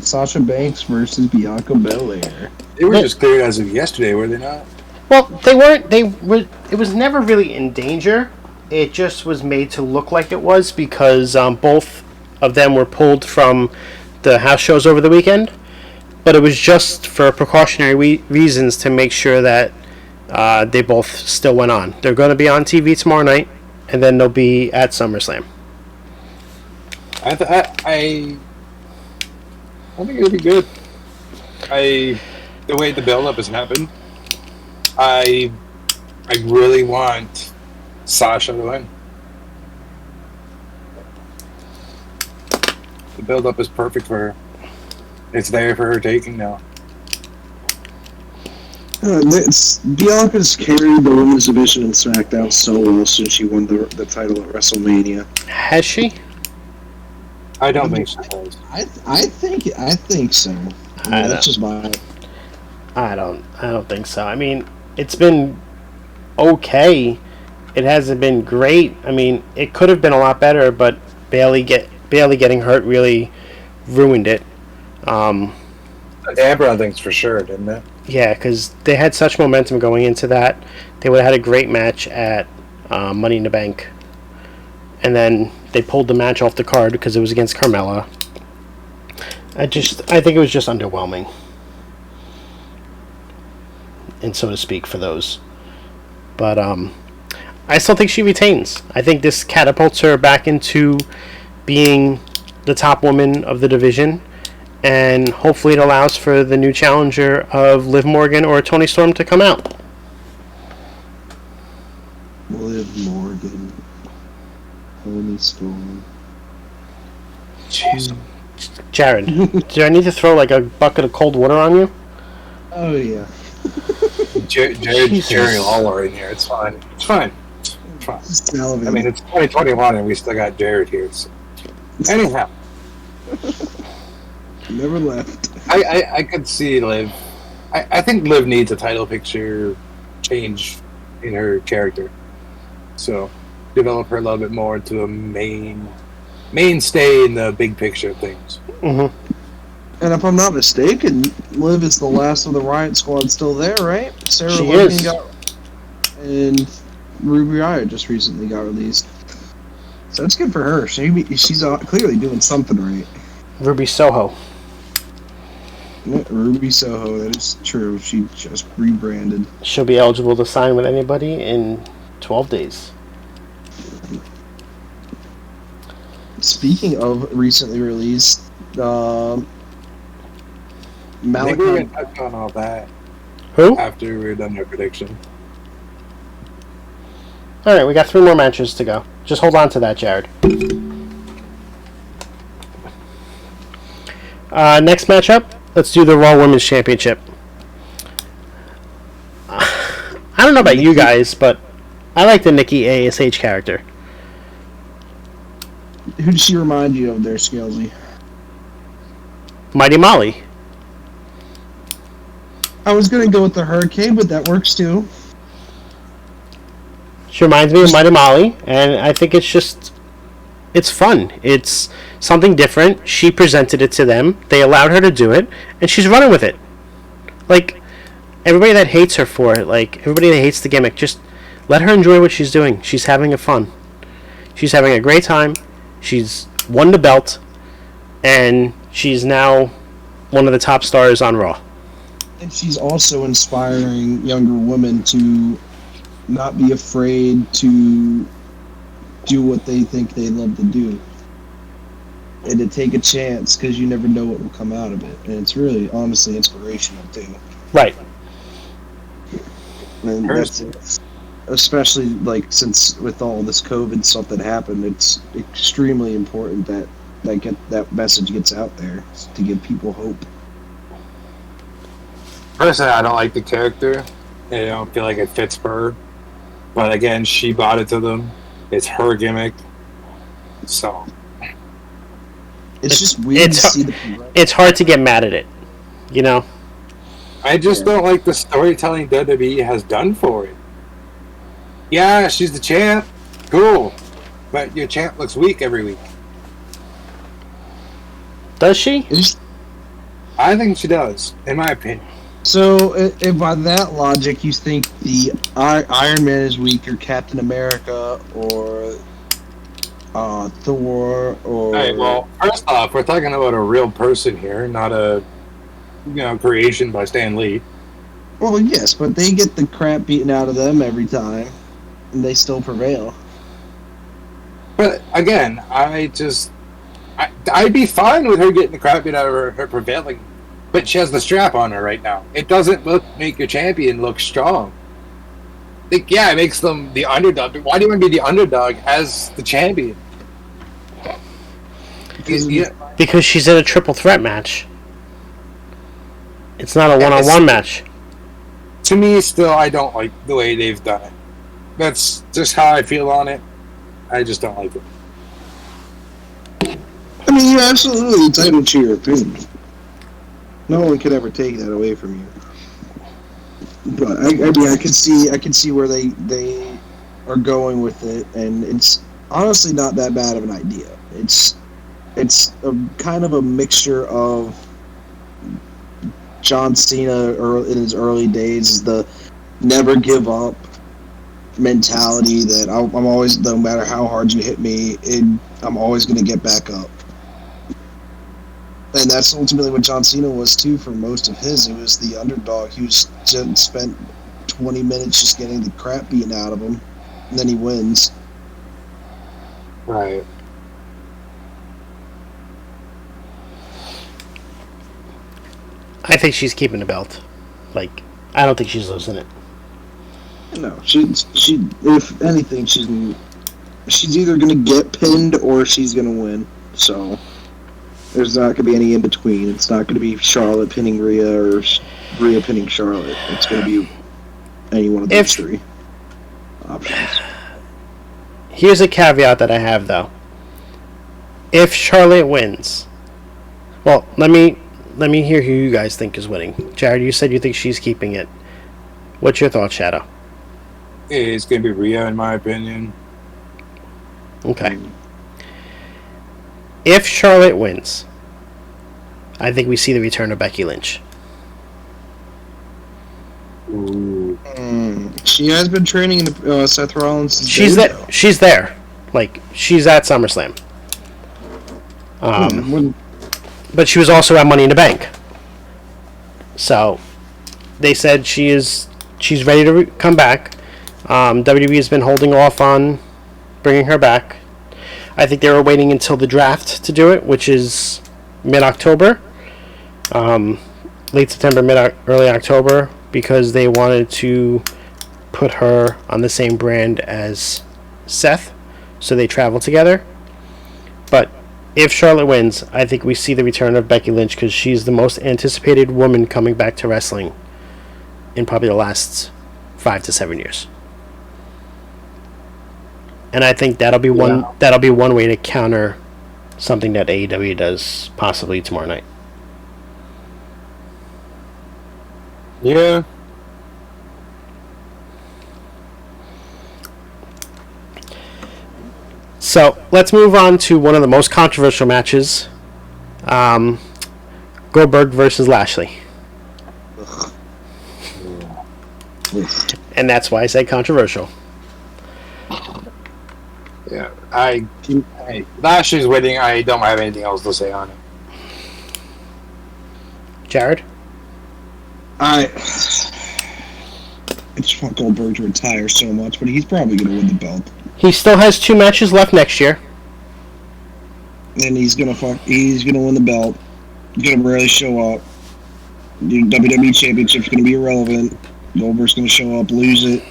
Sasha Banks versus Bianca Belair. They were just cleared as of yesterday, were they not? Well, they weren't. It was never really in danger. It just was made to look like it was because both of them were pulled from the house shows over the weekend. But it was just for precautionary reasons to make sure that they both still went on. They're going to be on TV tomorrow night, and then they'll be at SummerSlam. I think it'll be good. The way the build-up has happened, I really want Sasha to win. The build-up is perfect for her. It's there for her taking now. Bianca's carried the women's division in SmackDown so well since she won the title at WrestleMania. Has she? I don't think she has. I think so. That's just my. I don't think so. I mean, it's been okay. It hasn't been great. I mean, it could have been a lot better, but Bayley getting hurt really ruined it. Damper on things for sure, didn't it? Yeah, because they had such momentum going into that. They would have had a great match at Money in the Bank. And then they pulled the match off the card because it was against Carmella. I think it was just underwhelming. And so to speak for those. But I still think she retains. I think this catapults her back into being the top woman of the division. And hopefully it allows for the new challenger of Liv Morgan or Toni Storm to come out. Liv Morgan. Toni Storm. Jeez. Jared, do I need to throw like a bucket of cold water on you? Oh, yeah. Jerry Lawler in here. It's fine. It's fine. I mean, it's 2021 and we still got Jared here. So. Anyhow. Never left. I could see Liv. I think Liv needs a title picture change in her character. So, develop her a little bit more to a mainstay in the big picture of things. Mm-hmm. And if I'm not mistaken, Liv is the last of the Riot Squad still there, right? Sarah She Logan is. And Ruby Riott just recently got released. So that's good for her. She's clearly doing something right. Ruby Soho. Ruby Soho, that is true. She just rebranded. She'll be eligible to sign with anybody in 12 days. Speaking of recently released, I think we're Malachi. going to touch on all that Who? after we're done our prediction. Alright, we got 3 more matches to go. Just hold on to that, Jared. Next matchup, let's do the Raw Women's Championship. I don't know about you guys, but I like the Nikki ASH character. Who does she remind you of there, Scalesy? Mighty Molly. I was gonna go with the Hurricane, but that works too. She reminds me of Mighty Molly, and I think it's fun. It's something different. She presented it to them. They allowed her to do it, and she's running with it. Like, everybody that hates her for it, like, everybody that hates the gimmick, just let her enjoy what she's doing. She's having fun. She's having a great time. She's won the belt, and she's now one of the top stars on Raw. And she's also inspiring younger women to not be afraid to do what they think they love to do. And to take a chance, because you never know what will come out of it. And it's really, honestly, inspirational, too. Right. And that's, especially, like, since with all this COVID stuff that happened, it's extremely important that that message gets out there to give people hope. Personally, I don't like the character. I don't feel like it fits her. But again, she bought it to them. It's her gimmick. So It's just weird to see the. It's hard to get mad at it, you know? I just don't like the storytelling WWE has done for it. Yeah, she's the champ. Cool. But your champ looks weak every week. Does she? I think she does, in my opinion. So, if by that logic, you think the Iron Man is weak, or Captain America, or Thor, or... Alright, well, first off, we're talking about a real person here, not a creation by Stan Lee. Well, yes, but they get the crap beaten out of them every time, and they still prevail. But again, I'd be fine with her getting the crap beat out of her prevailing. But she has the strap on her right now. It doesn't make your champion look strong. It makes them the underdog. But why do you want to be the underdog as the champion? Because she's in a triple threat match. It's not a one-on-one match. To me, still, I don't like the way they've done it. That's just how I feel on it. I just don't like it. I mean, you're absolutely entitled to your opinion. No one could ever take that away from you. But I mean, I can see where they are going with it, and it's honestly not that bad of an idea. It's a kind of a mixture of John Cena in his early days, the never give up mentality that I'm always, no matter how hard you hit me, I'm always going to get back up. And that's ultimately what John Cena was, too, for most of his. It was the underdog. He was just spent 20 minutes just getting the crap beaten out of him, and then he wins. Right. I think she's keeping the belt. Like, I don't think she's losing it. No, she. If anything, she's either going to get pinned or she's going to win. So there's not going to be any in between. It's not going to be Charlotte pinning Rhea or Rhea pinning Charlotte. It's going to be any one of those three options. Here's a caveat that I have, though. If Charlotte wins, well, let me hear who you guys think is winning. Jared, you said you think she's keeping it. What's your thought, Shadow? It's going to be Rhea, in my opinion. Okay. If Charlotte wins, I think we see the return of Becky Lynch. Ooh. She has been training in Seth Rollins. She's there. She's there. Like, she's at SummerSlam. But she was also at Money in the Bank. So they said she's ready to come back. WWE has been holding off on bringing her back. I think they were waiting until the draft to do it, which is mid-October, late September, early October, because they wanted to put her on the same brand as Seth, so they travel together. But if Charlotte wins, I think we see the return of Becky Lynch, because she's the most anticipated woman coming back to wrestling in probably the last 5 to 7 years. And I think that'll be one way to counter something that AEW does possibly tomorrow night. Yeah. So let's move on to one of the most controversial matches, Goldberg versus Lashley. And that's why I say controversial. Yeah, Lashley's winning. I don't have anything else to say on it. Jared? I just want Goldberg to retire so much, but he's probably going to win the belt. He still has 2 matches left next year. And he's gonna win the belt. He's gonna barely show up. The WWE Championship's gonna be irrelevant. Goldberg's gonna show up, lose it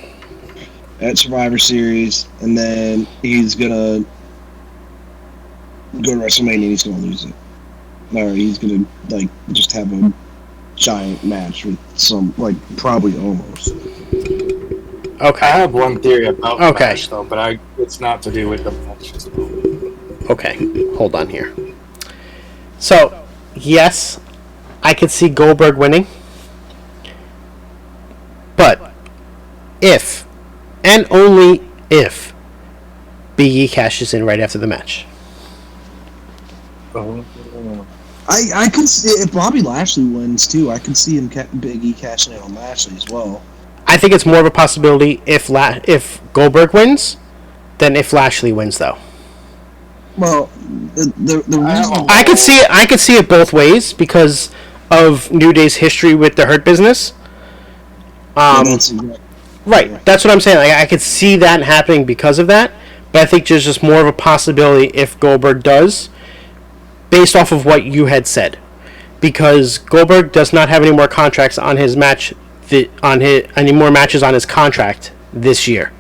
at Survivor Series, and then he's gonna go to WrestleMania and he's gonna lose it. Or he's gonna just have a giant match with some probably almost. Okay. I have one theory about the match, though, but it's not to do with the match. Okay, hold on here. So, yes, I could see Goldberg winning. But if, and only if, Big E cashes in right after the match. I can see if Bobby Lashley wins too. I can see Big E cashing in on Lashley as well. I think it's more of a possibility if Goldberg wins than if Lashley wins, though. Well, the reason I could see it both ways because of New Day's history with the Hurt Business. Right, that's what I'm saying. I could see that happening because of that, but I think there's just more of a possibility if Goldberg does, based off of what you had said, because Goldberg does not have any more contracts on his match. Any more matches on his contract this year.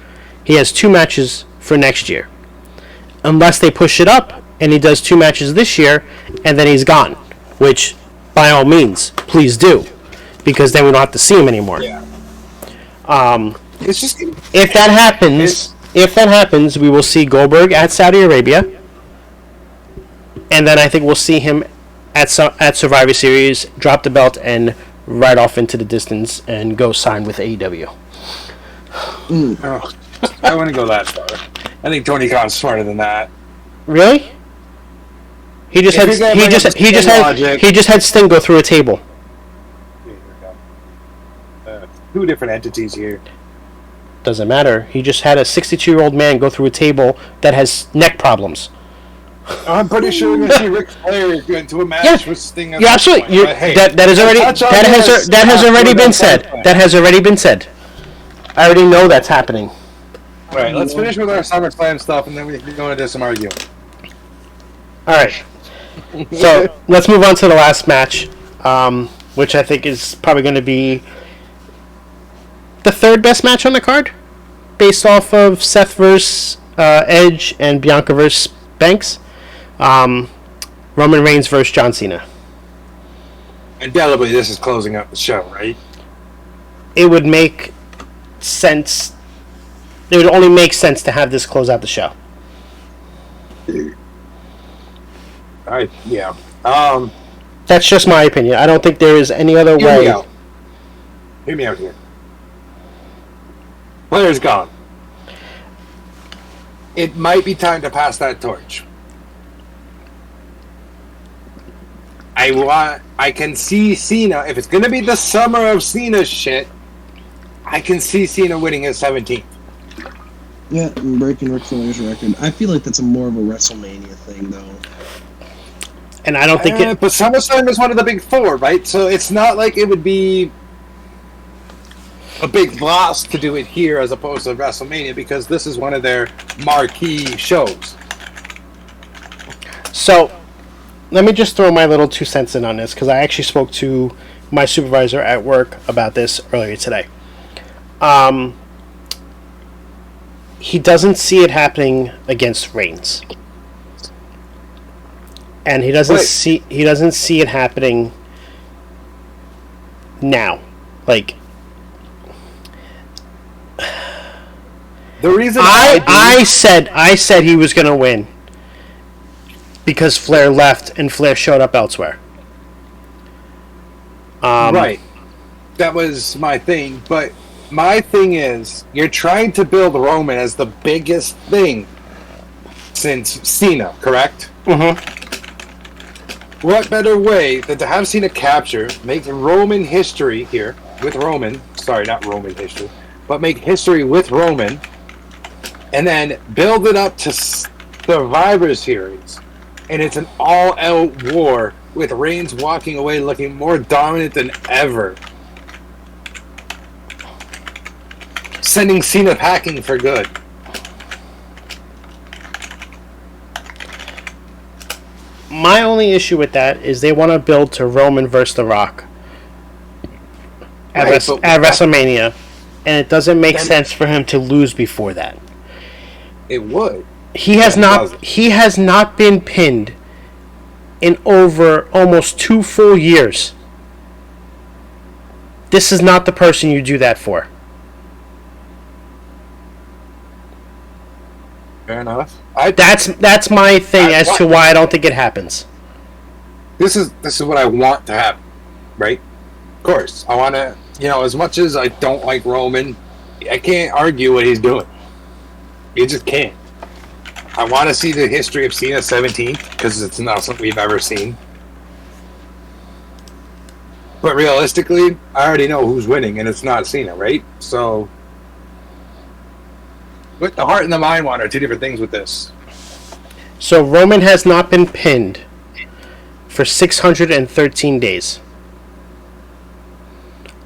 He has 2 matches for next year. Unless they push it up and he does 2 matches this year and then he's gone. Which, by all means, please do. Because then we don't have to see him anymore. Yeah. If that happens, we will see Goldberg at Saudi Arabia. And then I think we'll see him at Survivor Series, drop the belt, and right off into the distance and go sign with AEW. I wouldn't go that far. I think Tony Khan's smarter than that. Really? He just had Sting go through a table. Here we go. 2 different entities here. Doesn't matter. He just had a 62-year-old man go through a table that has neck problems. I'm pretty sure we're going to see Ric Flair go into a match with Sting. Yeah, absolutely. That has already been said. That has already been said. I already know that's happening. All right, let's finish with our SummerSlam stuff, and then we can go into some arguing. All right. So let's move on to the last match, which I think is probably going to be the 3rd best match on the card, based off of Seth versus Edge and Bianca versus Banks. Roman Reigns versus John Cena. Indelibly, this is closing out the show, right? It would make sense. It would only make sense to have this close out the show. Yeah. That's just my opinion. I don't think there is any other way. Hear me out here. Flair's gone. It might be time to pass that torch. I can see Cena, if it's going to be the summer of Cena shit, I can see Cena winning his 17th. Yeah, and breaking Ric Flair's record. I feel like that's more of a WrestleMania thing, though. And I don't think But SummerSlam is one of the big four, right? So it's not like it would be a big loss to do it here as opposed to WrestleMania, because this is one of their marquee shows. So, let me just throw my little 2 cents in on this, because I actually spoke to my supervisor at work about this earlier today. He doesn't see it happening against Reigns, and he doesn't see it happening now. Like, the reason I said he was going to win because Flair left and Flair showed up elsewhere. Right. That was my thing, but my thing is, you're trying to build Roman as the biggest thing since Cena, correct? Mm-hmm. What better way than to have Cena capture, make Roman history here with Roman, sorry, not Roman history, but make history with Roman, and then build it up to Survivor Series, and it's an all-out war with Reigns walking away looking more dominant than ever. Sending Cena packing for good. My only issue with that is they want to build to Roman versus The Rock at WrestleMania, and it doesn't make sense for him to lose before that. It would. He has not been pinned in over almost 2 full years. This is not the person you do that for. Fair enough. That's my thing as to why I don't think it happens. This is what I want to happen, right? Of course, I want to. As much as I don't like Roman, I can't argue what he's doing. You just can't. I want to see the history of Cena 17th, because it's not something we've ever seen. But realistically, I already know who's winning, and it's not Cena, right? So, but the heart and the mind want are two different things with this. So Roman has not been pinned for 613 days.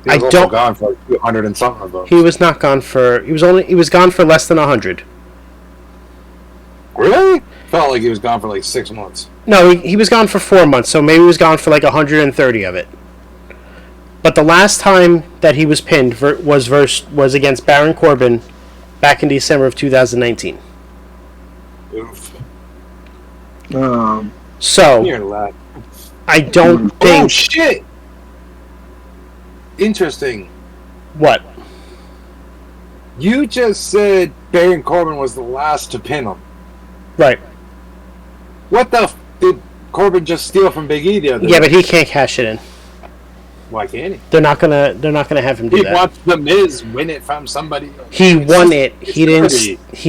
He was also gone for like 200 and something of those. He was not gone for. He was gone for less than 100. Really? Felt like he was gone for like 6 months. No, he was gone for 4 months, so maybe he was gone for like 130 of it. But the last time that he was pinned was against Baron Corbin back in December of 2019. Oof. So I don't think. Oh shit! Interesting. What? You just said Baron Corbin was the last to pin him. Right. What the did Corbin just steal from Big E the other day? Yeah, but he can't cash it in. Why can't he? They're not gonna have him do that. He watched The Miz win it from somebody else. He won it. He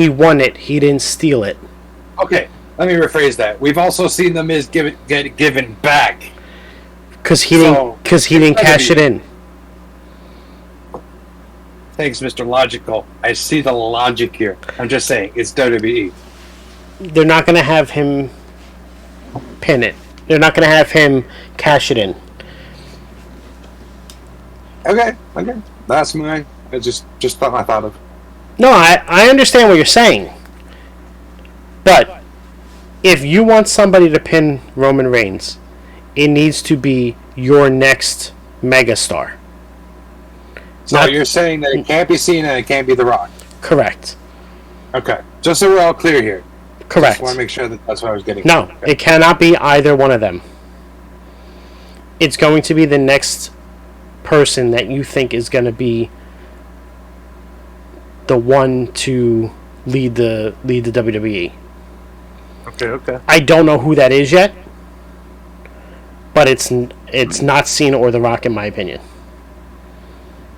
won it. He didn't steal it. Okay, let me rephrase that. We've also seen The Miz get given back. Because he didn't cash it in. Thanks, Mr. Logical. I see the logic here. I'm just saying, it's WWE. They're not going to have him pin it. They're not going to have him cash it in. Okay. That's mine. I just thought I thought of. No, I understand what you're saying. But if you want somebody to pin Roman Reigns, it needs to be your next megastar. So you're saying that it can't be Cena and it can't be The Rock? Correct. Okay. Just so we're all clear here. Correct. Just want to make sure that's what I was getting. No, okay. It cannot be either one of them. It's going to be the next person that you think is going to be the one to lead the WWE. Okay. I don't know who that is yet, but it's not Cena or The Rock in my opinion.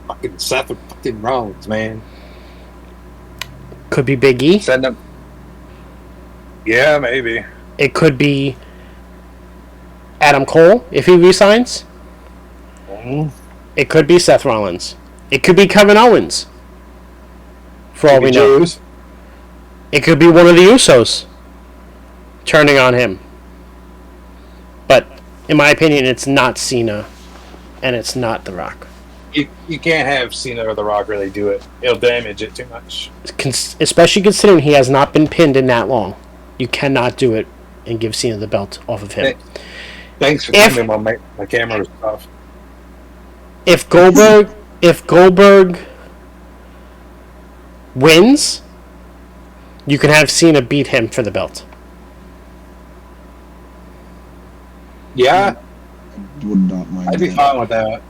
Fucking Seth fucking Rollins, man. Could be Big E. Send him. Yeah, maybe. It could be Adam Cole if he resigns. It could be Seth Rollins. It could be Kevin Owens. For all we know. It could be one of the Usos turning on him. In my opinion, it's not Cena, and it's not The Rock. You can't have Cena or The Rock really do it. It'll damage it too much. Especially considering he has not been pinned in that long. You cannot do it and give Cena the belt off of him. Thanks for telling me while my camera was off. If Goldberg wins, you can have Cena beat him for the belt. Yeah, I would not mind. I'd be fine with that.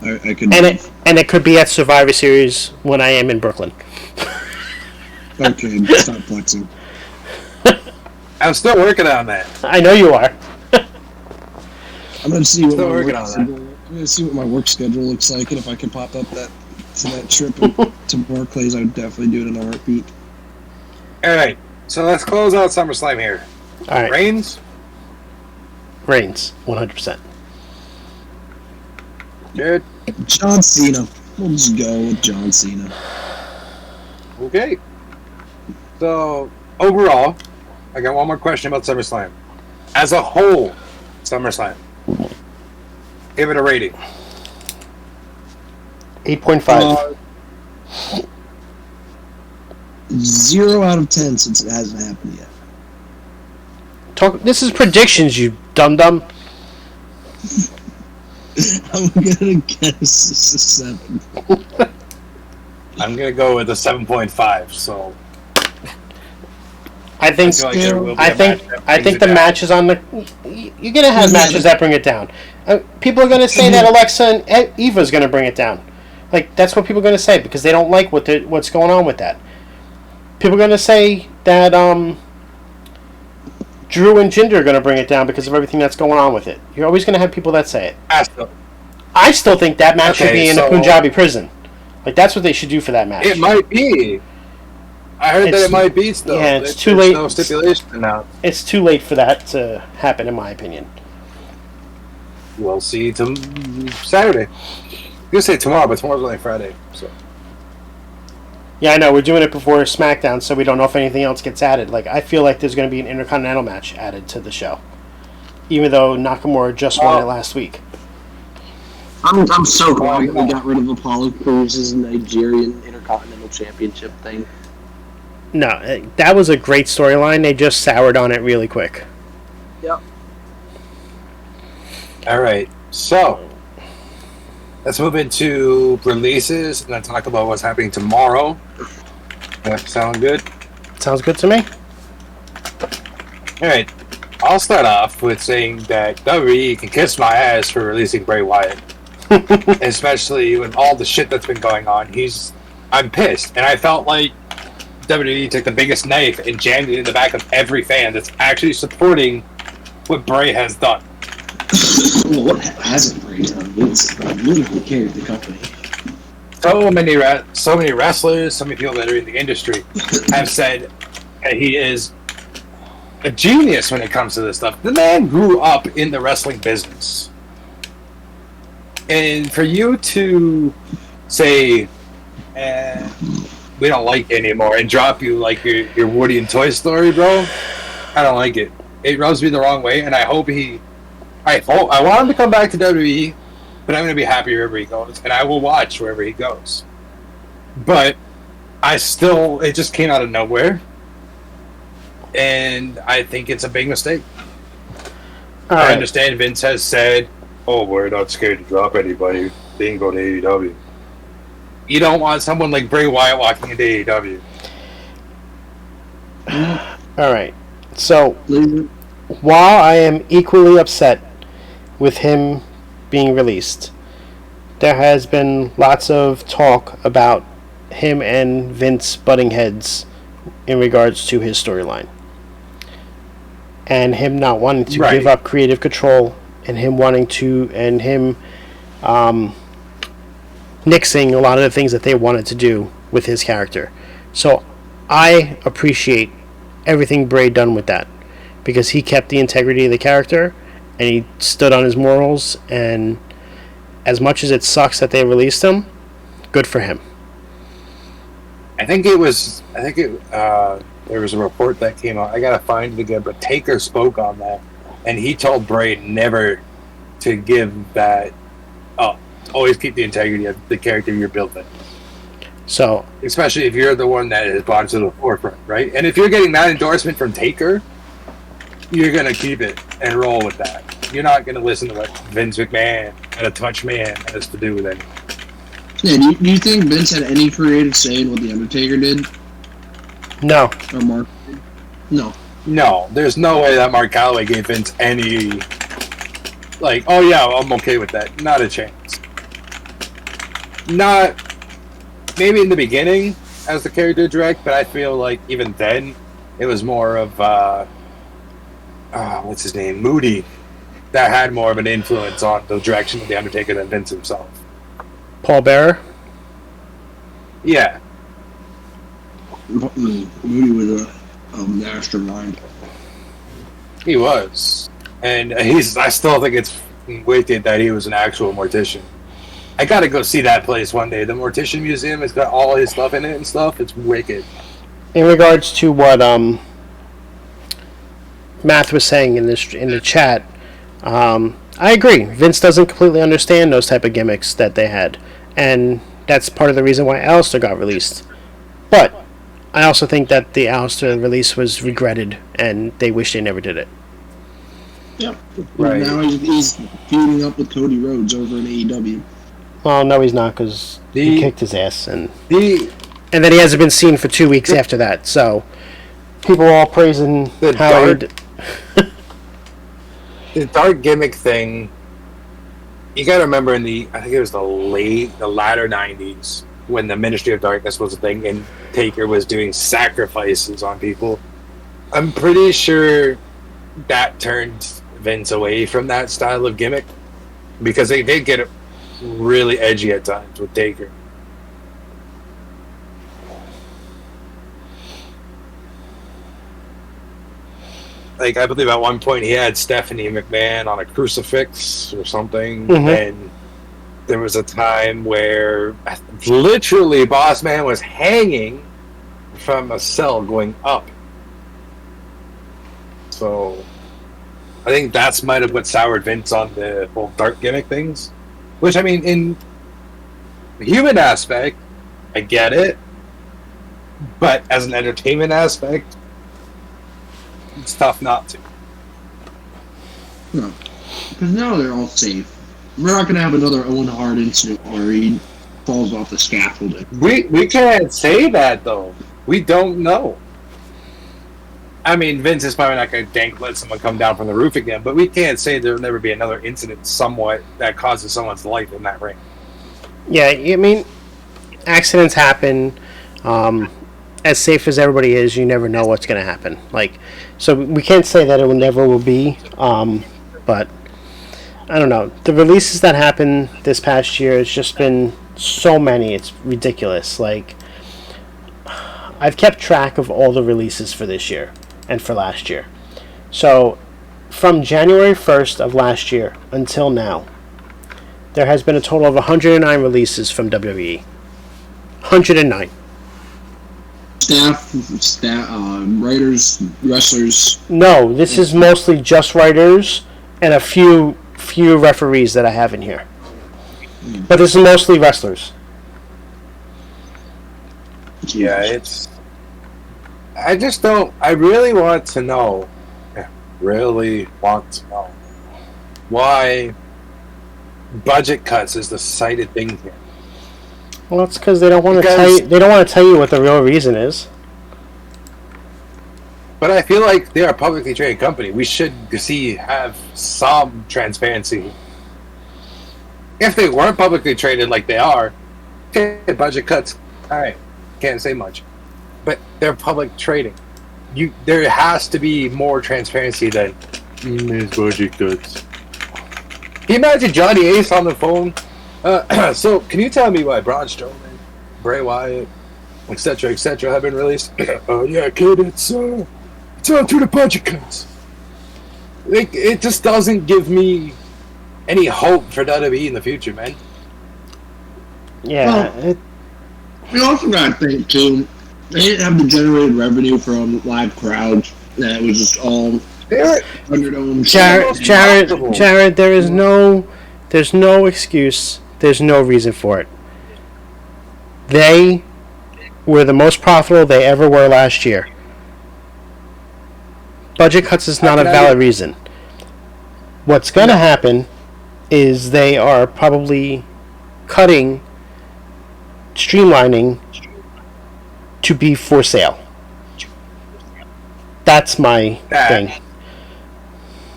I could. And it could be at Survivor Series when I am in Brooklyn. Okay, stop flexing. I'm still working on that. I know you are. I'm gonna see what Still my work schedule looks like, and if I can pop up that trip to Barclays, I would definitely do it in a heartbeat. All right, so let's close out SummerSlam here. All right. Reigns, 100%. Jared. John Cena. We'll just go with John Cena. Okay. So overall, I got one more question about SummerSlam. As a whole, SummerSlam. Give it a rating. 8.5. 0 out of 10 since it hasn't happened yet. This is predictions, you dum-dum. I'm gonna guess it's a 7. I'm gonna go with a 7.5. So I think the matches on the you're gonna have matches that bring it down. People are gonna say that Alexa and Eva's gonna bring it down. Like that's what people are gonna say because they don't like what's going on with that. People are gonna say that Drew and Jinder are gonna bring it down because of everything that's going on with it. You're always gonna have people that say it. I still think that match should be in a Punjabi prison. Like that's what they should do for that match. It might be. I heard that it might be still. Yeah, it's too late. No stipulation now. It's too late for that to happen, in my opinion. We'll see Saturday. I'm gonna say tomorrow, but tomorrow's only Friday. So. Yeah, I know. We're doing it before SmackDown, so we don't know if anything else gets added. Like, I feel like there's going to be an Intercontinental match added to the show, even though Nakamura just won it last week. I'm so glad that we got rid of Apollo Crews' Nigerian Intercontinental Championship thing. No, that was a great storyline. They just soured on it really quick. Yep. All right, so let's move into releases and then talk about what's happening tomorrow. That sound good? Sounds good to me. All right, I'll start off with saying that WWE can kiss my ass for releasing Bray Wyatt, especially with all the shit that's been going on. I'm pissed, and I felt like WWE took the biggest knife and jammed it in the back of every fan that's actually supporting what Bray has done. Well, what hasn't Bray done? Vince literally carried the company. So many wrestlers, so many people that are in the industry have said that he is a genius when it comes to this stuff. The man grew up in the wrestling business. And for you to say, we don't like it anymore, and drop you like your Woody and Toy Story, bro, I don't like it. It rubs me the wrong way, and I hope I want him to come back to WWE, but I'm going to be happy wherever he goes, and I will watch wherever he goes. But it just came out of nowhere, and I think it's a big mistake. I understand Vince has said, we're not scared to drop anybody. They can go to AEW. You don't want someone like Bray Wyatt walking into AEW. Alright, so while I am equally upset with him being released, there has been lots of talk about him and Vince butting heads in regards to his storyline. And him not wanting to give up creative control, and him nixing a lot of the things that they wanted to do with his character. So I appreciate everything Bray done with that, because he kept the integrity of the character and he stood on his morals, and as much as it sucks that they released him, good for him. There was a report that came out. I gotta find it again, but Taker spoke on that and he told Bray never to give that up. Always keep the integrity of the character you're building. So, especially if you're the one that is brought to the forefront, right? And if you're getting that endorsement from Taker, you're gonna keep it and roll with that. You're not gonna listen to what Vince McMahon and a touch man has to do with it. Yeah, do you think Vince had any creative say in what The Undertaker did? no. Or Mark? No. No, there's no way that Mark Calloway gave Vince any, like, oh yeah, I'm okay with that. Not a chance. Not, maybe in the beginning as the character direct, but I feel like even then it was more of, what's his name? Moody, that had more of an influence on the direction of The Undertaker than Vince himself. Paul Bearer? Yeah. Moody was a mastermind. He was. And I still think it's wicked that he was an actual mortician. I gotta go see that place one day. The Mortician Museum has got all his stuff in it and stuff. It's wicked. In regards to what Matt was saying in the chat, I agree. Vince doesn't completely understand those type of gimmicks that they had, and that's part of the reason why Alistair got released. But I also think that the Alistair release was regretted, and they wish they never did it. Yep. Right. Now he's feuding up with Cody Rhodes over in AEW. Well, no, he's not, because he kicked his ass, and The then he hasn't been seen for 2 weeks after that. So people are all praising how the dark gimmick thing. You gotta remember I think it was the latter 90s when the Ministry of Darkness was a thing and Taker was doing sacrifices on people. I'm pretty sure that turned Vince away from that style of gimmick because they did get really edgy at times with Taker. Like, I believe at one point he had Stephanie McMahon on a crucifix or something, and there was a time where literally Boss Man was hanging from a cell going up. So I think that's might have what soured Vince on the whole dark gimmick things. Which, I mean, in the human aspect, I get it. But as an entertainment aspect, it's tough not to. No. Because now they're all safe. We're not going to have another Owen Hart incident where he falls off the scaffolding. We can't say that, though. We don't know. I mean, Vince is probably not going to let someone come down from the roof again, but we can't say there'll never be another incident somewhat that causes someone's life in that ring. Yeah, I mean, accidents happen. As safe as everybody is, you never know what's going to happen. Like, so we can't say that it will never will be, but I don't know. The releases that happened this past year, it's just been so many. It's ridiculous. Like, I've kept track of all the releases for this year and for last year. So, from January 1st of last year until now, there has been a total of 109 releases from WWE. 109. Staff, writers, wrestlers. No, this is mostly just writers and a few referees that I have in here. But this is mostly wrestlers. Yeah, it's... I just don't... I really want to know why budget cuts is the cited thing here. Well, that's because they don't want to tell you. They don't want to tell you what the real reason is. But I feel like they are a publicly traded company. We should have some transparency. If they weren't publicly traded like they are, okay, budget cuts. All right, can't say much. But they're public trading. There has to be more transparency than these budget cuts. Can you imagine Johnny Ace on the phone? So, can you tell me why Braun Strowman, Bray Wyatt, etc., have been released? Yeah, kid, it's all through the budget cuts. It just doesn't give me any hope for WWE in the future, man. Yeah. Well, we also got to think, too, they didn't have the generated revenue from live crowds. That was just all They're Thunderdome. Jared, there's no excuse. There's no reason for it. They were the most profitable they ever were last year. Budget cuts is not a valid reason. What's going to happen is they are probably cutting, streamlining to be for sale. That's my thing.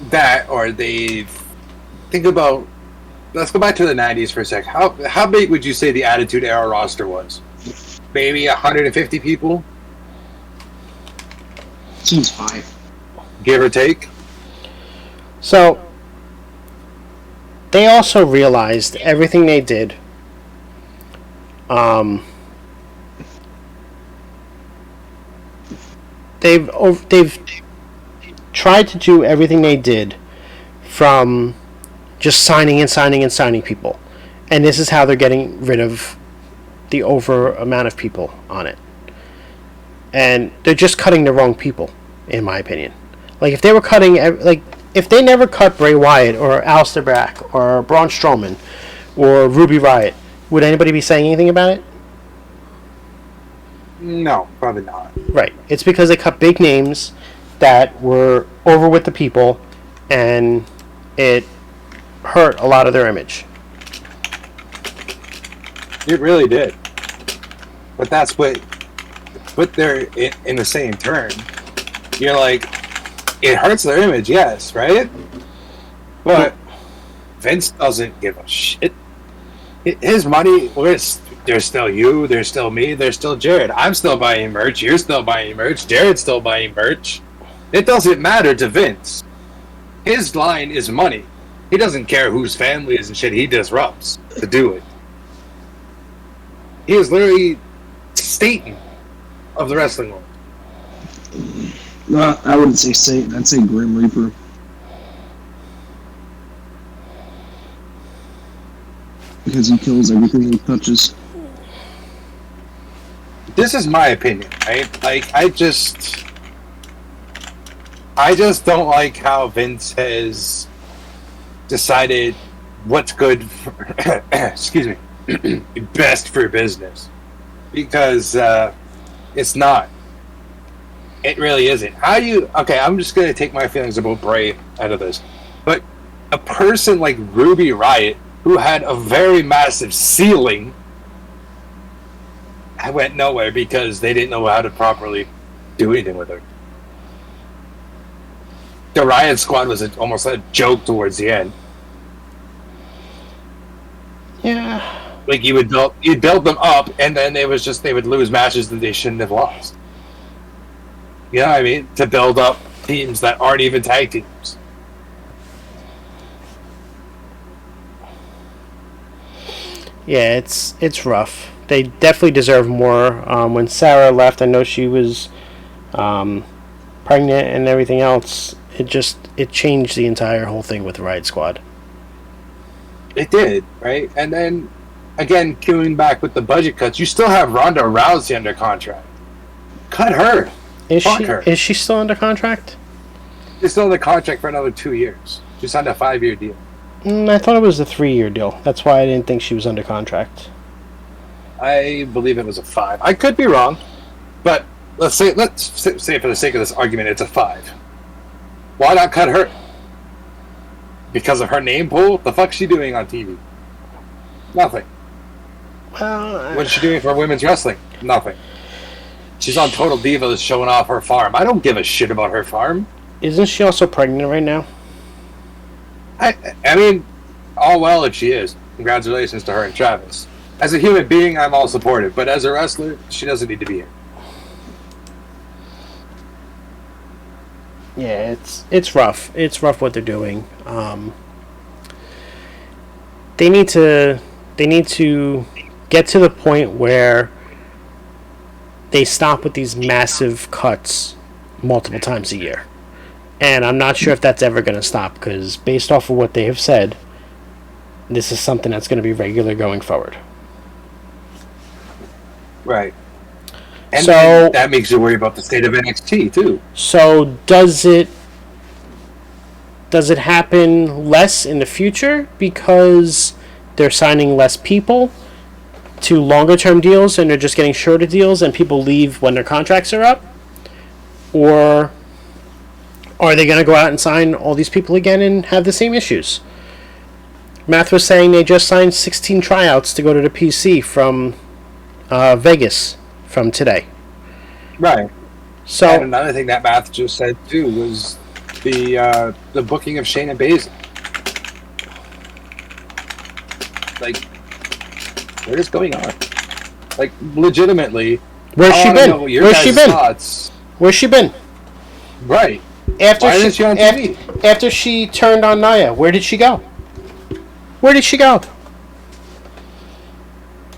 That, or they think about. Let's go back to the 90s for a sec. How big would you say the Attitude Era roster was? Maybe 150 people? Seems high. Give or take? So, they also realized everything they did. They've tried to do everything they did from just signing people. And this is how they're getting rid of the over amount of people on it. And they're just cutting the wrong people, in my opinion. Like, if they were cutting, if they never cut Bray Wyatt or Aleister Black or Braun Strowman or Ruby Riott, would anybody be saying anything about it? No, probably not. Right. It's because they cut big names that were over with the people, and it hurt a lot of their image. It really did. But that's what they're in the same turn. You're like, it hurts their image, yes, right? But Vince doesn't give a shit. His money, there's still you, there's still me, there's still Jared. I'm still buying merch, you're still buying merch, Jared's still buying merch. It doesn't matter to Vince. His line is money. He doesn't care whose family is and shit, he disrupts to do it. He is literally Satan of the wrestling world. No, I wouldn't say Satan. I'd say Grim Reaper. Because he kills everything he touches. This is my opinion, right? Like, I just don't like how Vince has decided what's good for, excuse me, best for business. Because it's not. It really isn't. Okay, I'm just going to take my feelings about Bray out of this. But a person like Ruby Riott, who had a very massive ceiling, went nowhere because they didn't know how to properly do anything with her. The Riot Squad was almost a joke towards the end. Yeah. Like, you'd build them up, and then they would lose matches that they shouldn't have lost. You know what I mean? To build up teams that aren't even tag teams. Yeah, it's rough. They definitely deserve more. When Sarah left, I know she was pregnant and everything else. It changed the entire whole thing with the Riot Squad. It did, right? And then, again, queuing back with the budget cuts, you still have Ronda Rousey under contract. Cut her. Is she still under contract? She's still under contract for another 2 years. She signed a 5-year deal. I thought it was a 3-year deal. That's why I didn't think she was under contract. I believe it was a 5. I could be wrong, but let's say for the sake of this argument, it's a 5. Why not cut her? Because of her name pool? The fuck's she doing on TV? Nothing. Well, What's she doing for women's wrestling? Nothing. She's on Total Divas showing off her farm. I don't give a shit about her farm. Isn't she also pregnant right now? I mean, all well if she is. Congratulations to her and Travis. As a human being, I'm all supportive. But as a wrestler, she doesn't need to be here. Yeah, it's rough. It's rough what they're doing. They need to get to the point where they stop with these massive cuts multiple times a year. And I'm not sure if that's ever going to stop, because based off of what they have said, this is something that's going to be regular going forward. Right. And so that makes you worry about the state of NXT, too. So does it Does it happen less in the future because they're signing less people to longer term deals and they're just getting shorter deals and people leave when their contracts are up? Or are they going to go out and sign all these people again and have the same issues? Math was saying they just signed 16 tryouts to go to the PC from Vegas from today. Right. So, and another thing that Math just said too was the booking of Shayna Baszler. Like, what is going on? Like, legitimately, where's she been? Where's she been? Thoughts. Where's she been? Right. After Why isn't she on TV? After she turned on Nia, where did she go? Where did she go?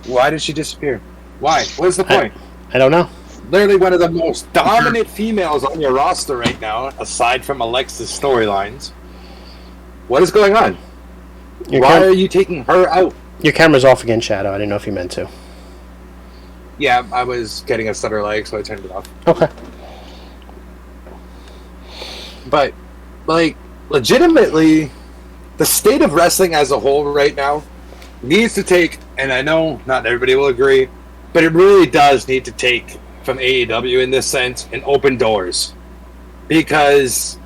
Why did she disappear? Why? What's the point? I don't know. Literally one of the most dominant females on your roster right now, aside from Alexa's storylines. What is going on? Why are you taking her out? Your camera's off again, Shadow. I didn't know if you meant to. Yeah, I was getting a stutter leg, so I turned it off. Okay. But, like, legitimately, the state of wrestling as a whole right now needs to take, and I know not everybody will agree, but it really does need to take from AEW in this sense and open doors. Because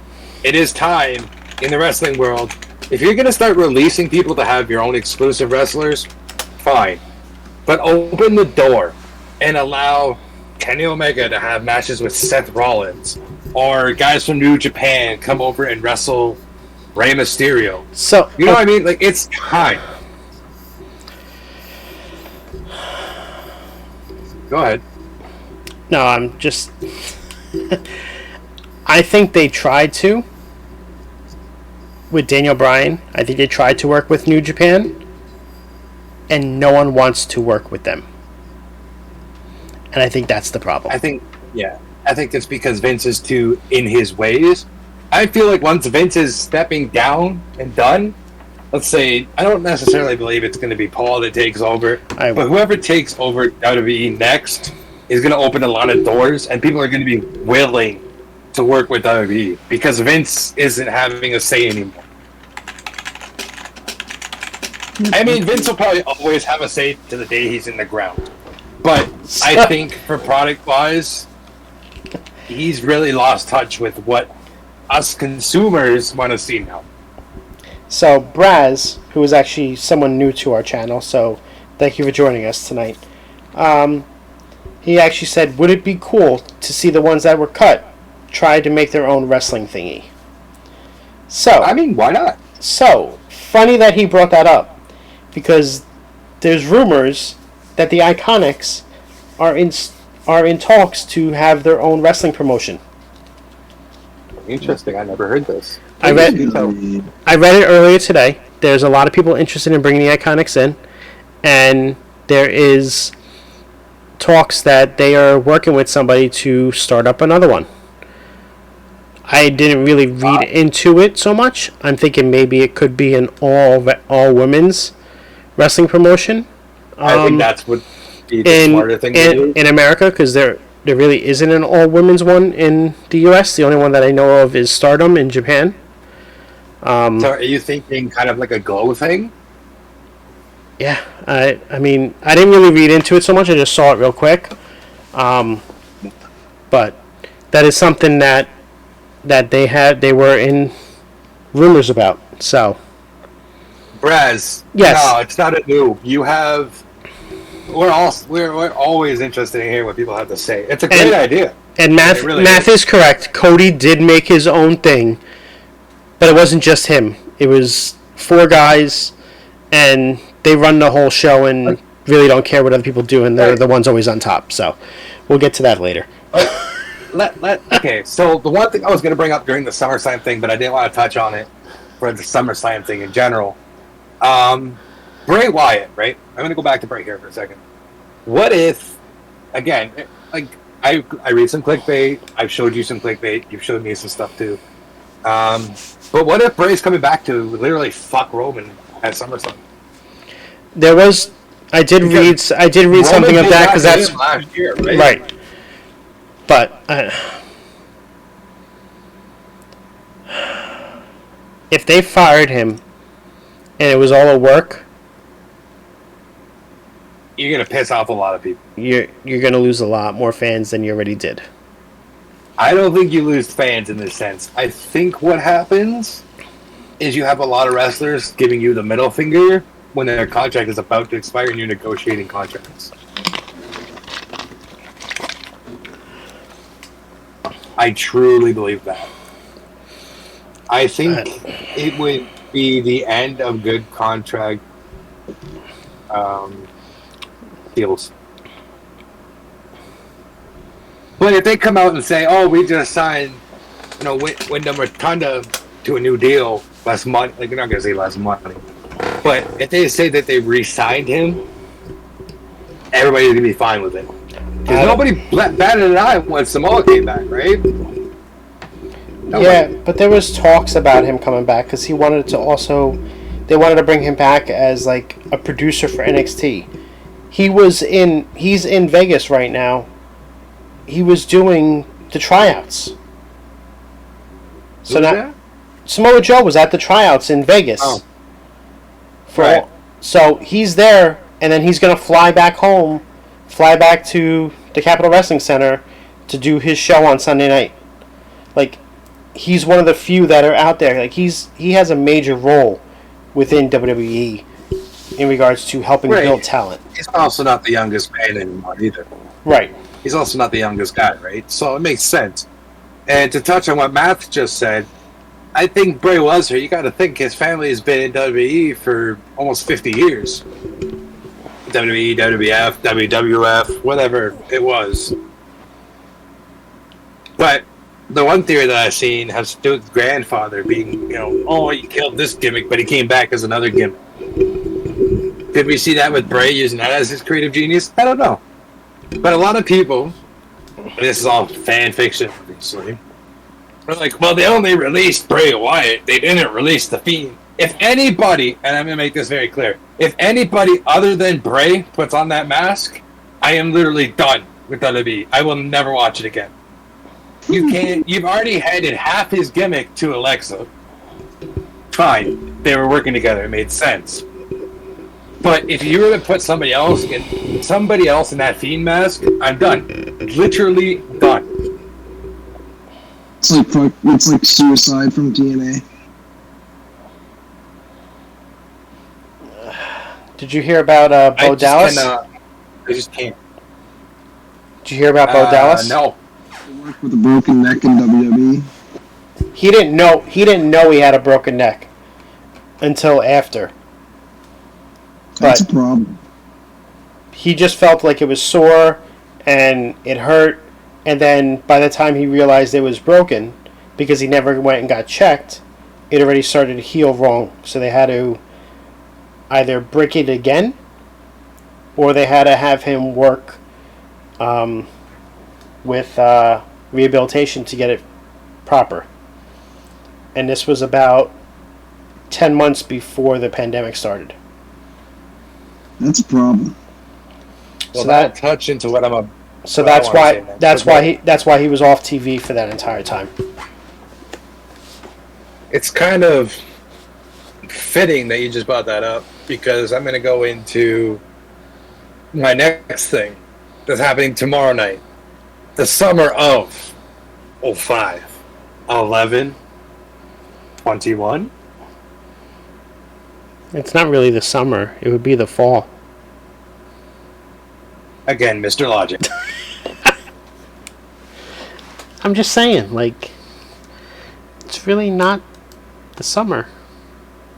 it is time in the wrestling world. If you're going to start releasing people to have your own exclusive wrestlers, fine. But open the door and allow Kenny Omega to have matches with Seth Rollins. Or guys from New Japan come over and wrestle Rey Mysterio. So, you know what I mean? Like, it's time. Go ahead. No, I'm just... I think they tried to with Daniel Bryan. I think they tried to work with New Japan, and no one wants to work with them. And I think that's the problem. I think it's because Vince is too in his ways. I feel like once Vince is stepping down and done, let's say, I don't necessarily believe it's going to be Paul that takes over, but whoever takes over WWE next is going to open a lot of doors, and people are going to be willing to work with WWE because Vince isn't having a say anymore. I mean, Vince will probably always have a say to the day he's in the ground. But I think for product-wise, he's really lost touch with what us consumers want to see now. So, Braz, who is actually someone new to our channel, so thank you for joining us tonight. He actually said, would it be cool to see the ones that were cut try to make their own wrestling thingy? So, I mean, why not? So, funny that he brought that up, because there's rumors that the Iconics are in talks to have their own wrestling promotion. Interesting. I never heard this. I read it earlier today. There's a lot of people interested in bringing the Iconics in, and there is talks that they are working with somebody to start up another one. I didn't really read into it so much. I'm thinking maybe it could be an all women's wrestling promotion. I think that's what be the smarter thing to do in America, because there really isn't an all women's one in the U.S. The only one that I know of is Stardom in Japan. So are you thinking kind of like a Glow thing? Yeah, I mean, I didn't really read into it so much. I just saw it real quick. But that is something that they were in rumors about. So, Braz, yes. No, it's not a new. You have. We're always interested in hearing what people have to say. It's a great idea. And math is correct. Cody did make his own thing, but it wasn't just him. It was 4 guys, and they run the whole show and really don't care what other people do, and they're the ones always on top. So we'll get to that later. Okay, so the one thing I was going to bring up during the SummerSlam thing, but I didn't want to touch on it for the SummerSlam thing in general. Bray Wyatt, right? I'm going to go back to Bray here for a second. What if, again, like I read some clickbait, I've showed you some clickbait, you've showed me some stuff too. But what if Bray's coming back to literally fuck Roman at SummerSlam? I did read something of that because that's last year, right? Right. But if they fired him and it was all a work, you're gonna piss off a lot of people. You're gonna lose a lot more fans than you already did. I don't think you lose fans in this sense. I think what happens is you have a lot of wrestlers giving you the middle finger when their contract is about to expire and you're negotiating contracts. I truly believe that. I think it would be the end of good contract deals. But if they come out and say, "Oh, we just signed, Wyndham Rotunda to a new deal, less money," like you're not gonna say less money. But if they say that they re-signed him, everybody's gonna be fine with it. Because nobody batted an eye when Samoa came back, right? Yeah, but there was talks about him coming back because he wanted to also. They wanted to bring him back as like a producer for NXT. He's in Vegas right now. He was doing the tryouts. So now Samoa Joe was at the tryouts in Vegas. Oh. Right. So he's there, and then he's gonna fly back home, fly back to the Capitol Wrestling Center to do his show on Sunday night. Like, he's one of the few that are out there. Like, he has a major role within WWE in regards to helping build talent. He's also not the youngest man anymore either. Right. He's also not the youngest guy, right? So it makes sense. And to touch on what Matt just said, I think Bray Wesser, you got to think his family has been in WWE for almost 50 years. WWE, WWF, WWF, whatever it was. But the one theory that I've seen has to do with his grandfather being, oh, he killed this gimmick, but he came back as another gimmick. Could we see that with Bray using that as his creative genius? I don't know. But a lot of people, and this is all fan fiction, obviously, are like, well, they only released Bray Wyatt. They didn't release The Fiend. If anybody, and I'm going to make this very clear, if anybody other than Bray puts on that mask, I am literally done with WWE. I will never watch it again. You've already handed half his gimmick to Alexa. Fine. They were working together. It made sense. But if you were to put somebody else in that Fiend mask, I'm done. Literally done. It's like suicide from DNA. Did you hear about Bo Dallas? I just can't. Did you hear about Bo Dallas? No. He worked with a broken neck in WWE. He didn't know he had a broken neck until after. That's a problem. He just felt like it was sore and it hurt, and then by the time he realized it was broken, because he never went and got checked, it already started to heal wrong. So they had to either break it again, or they had to have him work with rehabilitation to get it proper. And this was about 10 months before the pandemic started. That's a problem. Well, so that'll touch into what I'm a. So that's why he was off TV for that entire time. It's kind of fitting that you just brought that up, because I'm going to go into my next thing that's happening tomorrow night. The summer of 05, 11, 21. It's not really the summer. It would be the fall. Again, Mr. Logic. I'm just saying, like, it's really not the summer.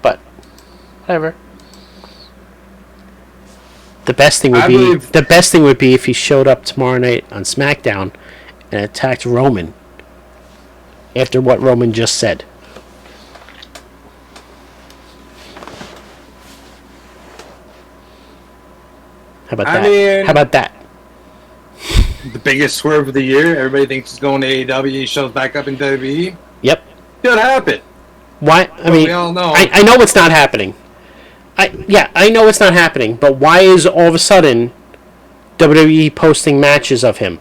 But whatever. The best thing would be if he showed up tomorrow night on SmackDown and attacked Roman after what Roman just said. How about that? The biggest swerve of the year. Everybody thinks he's going to AEW. He shows back up in WWE. Yep. Could happen. Why? We all know. I know it's not happening. I know it's not happening. But why is all of a sudden WWE posting matches of him?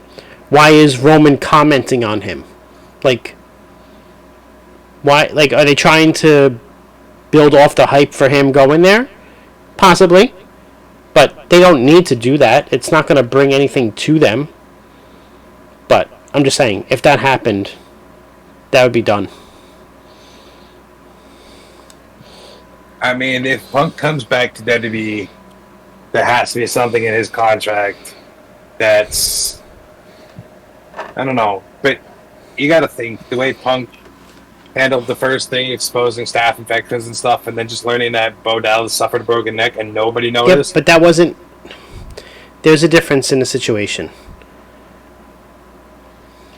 Why is Roman commenting on him? Like, Why? Like, are they trying to build off the hype for him going there? Possibly. But they don't need to do that. It's not going to bring anything to them. But I'm just saying, if that happened, that would be done. I mean, if Punk comes back to WWE, there has to be something in his contract that's... I don't know. But you got to think, the way Punk handled the first thing, exposing staph infections and stuff, and then just learning that Bo Dallas suffered a broken neck and nobody noticed. Yep, but that wasn't... There's a difference in the situation.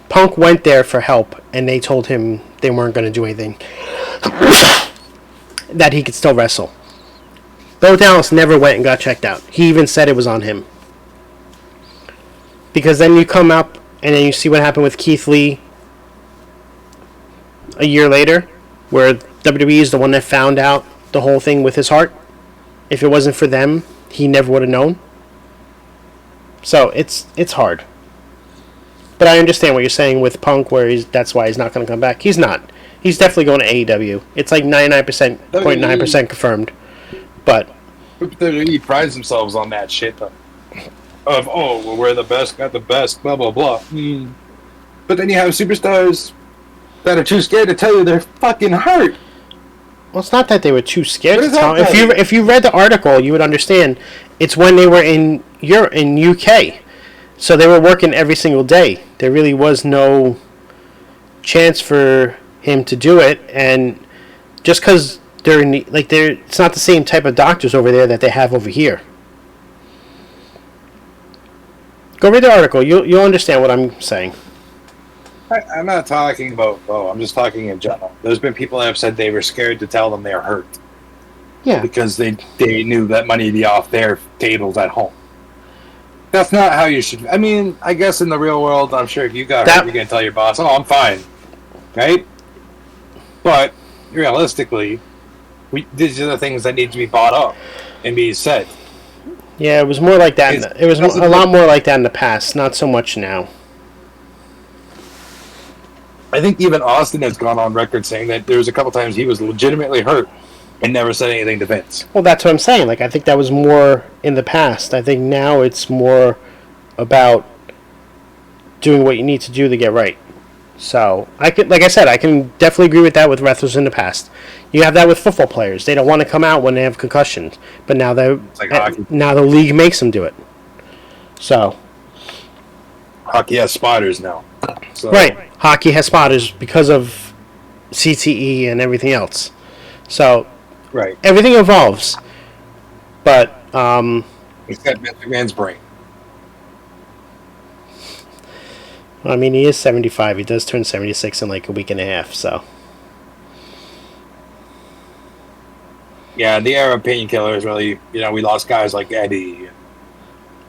Punk went there for help, and they told him they weren't going to do anything. That he could still wrestle. Bo Dallas never went and got checked out. He even said it was on him. Because then you come up, and then you see what happened with Keith Lee a year later, where WWE is the one that found out the whole thing with his heart. If it wasn't for them, he never would have known. So it's hard. But I understand what you're saying with Punk, where that's why he's not going to come back. He's not. He's definitely going to AEW. It's like 99.9% confirmed. But WWE prides themselves on that shit though. Of well, we're the best, got the best, blah blah blah. But then you have superstars that are too scared to tell you they're fucking hurt. Well, it's not that they were too scared to tell. If you read the article, you would understand. It's when they were in UK, so they were working every single day. There really was no chance for him to do it, and just because they're it's not the same type of doctors over there that they have over here. Go read the article. You'll understand what I'm saying. I'm not talking about I'm just talking in general. There's been people that have said they were scared to tell them they're hurt. Yeah. Because they knew that money would be off their tables at home. That's not how you should... I mean, I guess in the real world, I'm sure if you got hurt, you're going to tell your boss, I'm fine. Right? But, realistically, these are the things that need to be bought up and be said. Yeah, it was more like that. It was a lot more like that in the past, not so much now. I think even Austin has gone on record saying that there was a couple times he was legitimately hurt and never said anything to Vince. Well, that's what I'm saying. Like, I think that was more in the past. I think now it's more about doing what you need to do to get right. So, like I said, I can definitely agree with that with wrestlers in the past. You have that with football players. They don't want to come out when they have concussions, but now now the league makes them do it. So, hockey has spotters now. So. Right, hockey has spotters because of CTE and everything else. So, right, everything evolves, but except Vince McMahon's brain. I mean, he is 75. He does turn 76 in like a week and a half, so. Yeah, the era of painkillers really, we lost guys like Eddie.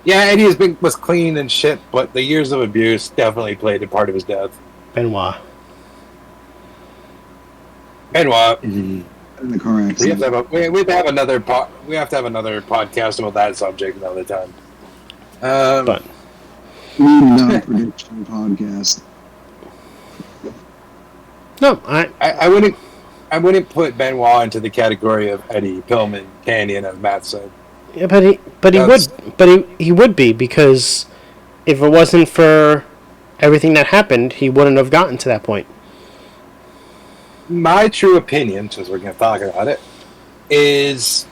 Yeah, Eddie was clean and shit, but the years of abuse definitely played a part of his death. Benoit. In the car accident. We have to have another podcast about that subject another time. But not prediction podcast. No, I wouldn't put Benoit into the category of Eddie, Pillman, Canyon, as Matt said. Yeah, he would be, because if it wasn't for everything that happened, he wouldn't have gotten to that point. My true opinion, since we're going to talk about it, is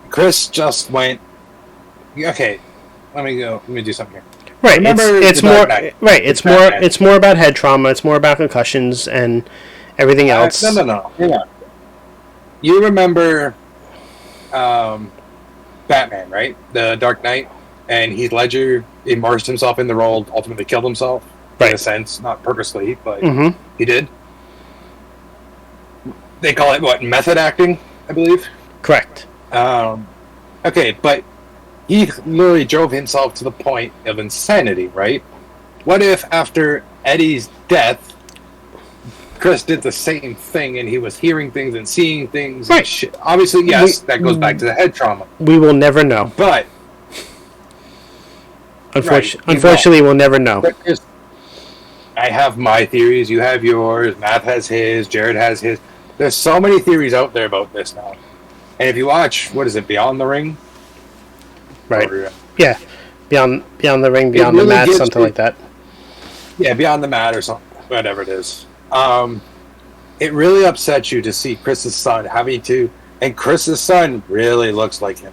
Chris just went, okay, let me do something here. Right, it's more about head trauma, it's more about concussions and everything else. No. Yeah. You remember Batman, right? The Dark Knight, and Heath Ledger immersed himself in the role, ultimately killed himself, in a sense, not purposely, but he did. They call it, method acting, I believe? Correct. Okay, but he literally drove himself to the point of insanity, right? What if after Eddie's death, Chris did the same thing and he was hearing things and seeing things? Right. And shit. Obviously, yes, that goes back to the head trauma. We will never know. But unfortunately, we'll never know. I have my theories. You have yours. Matt has his. Jared has his. There's so many theories out there about this now. And if you watch, what is it, Beyond the Ring? Right. Yeah. Beyond the ring, beyond really the mat, something like that. Yeah, Beyond the Mat or something, whatever it is. It really upsets you to see Chris's son having to, and Chris's son really looks like him.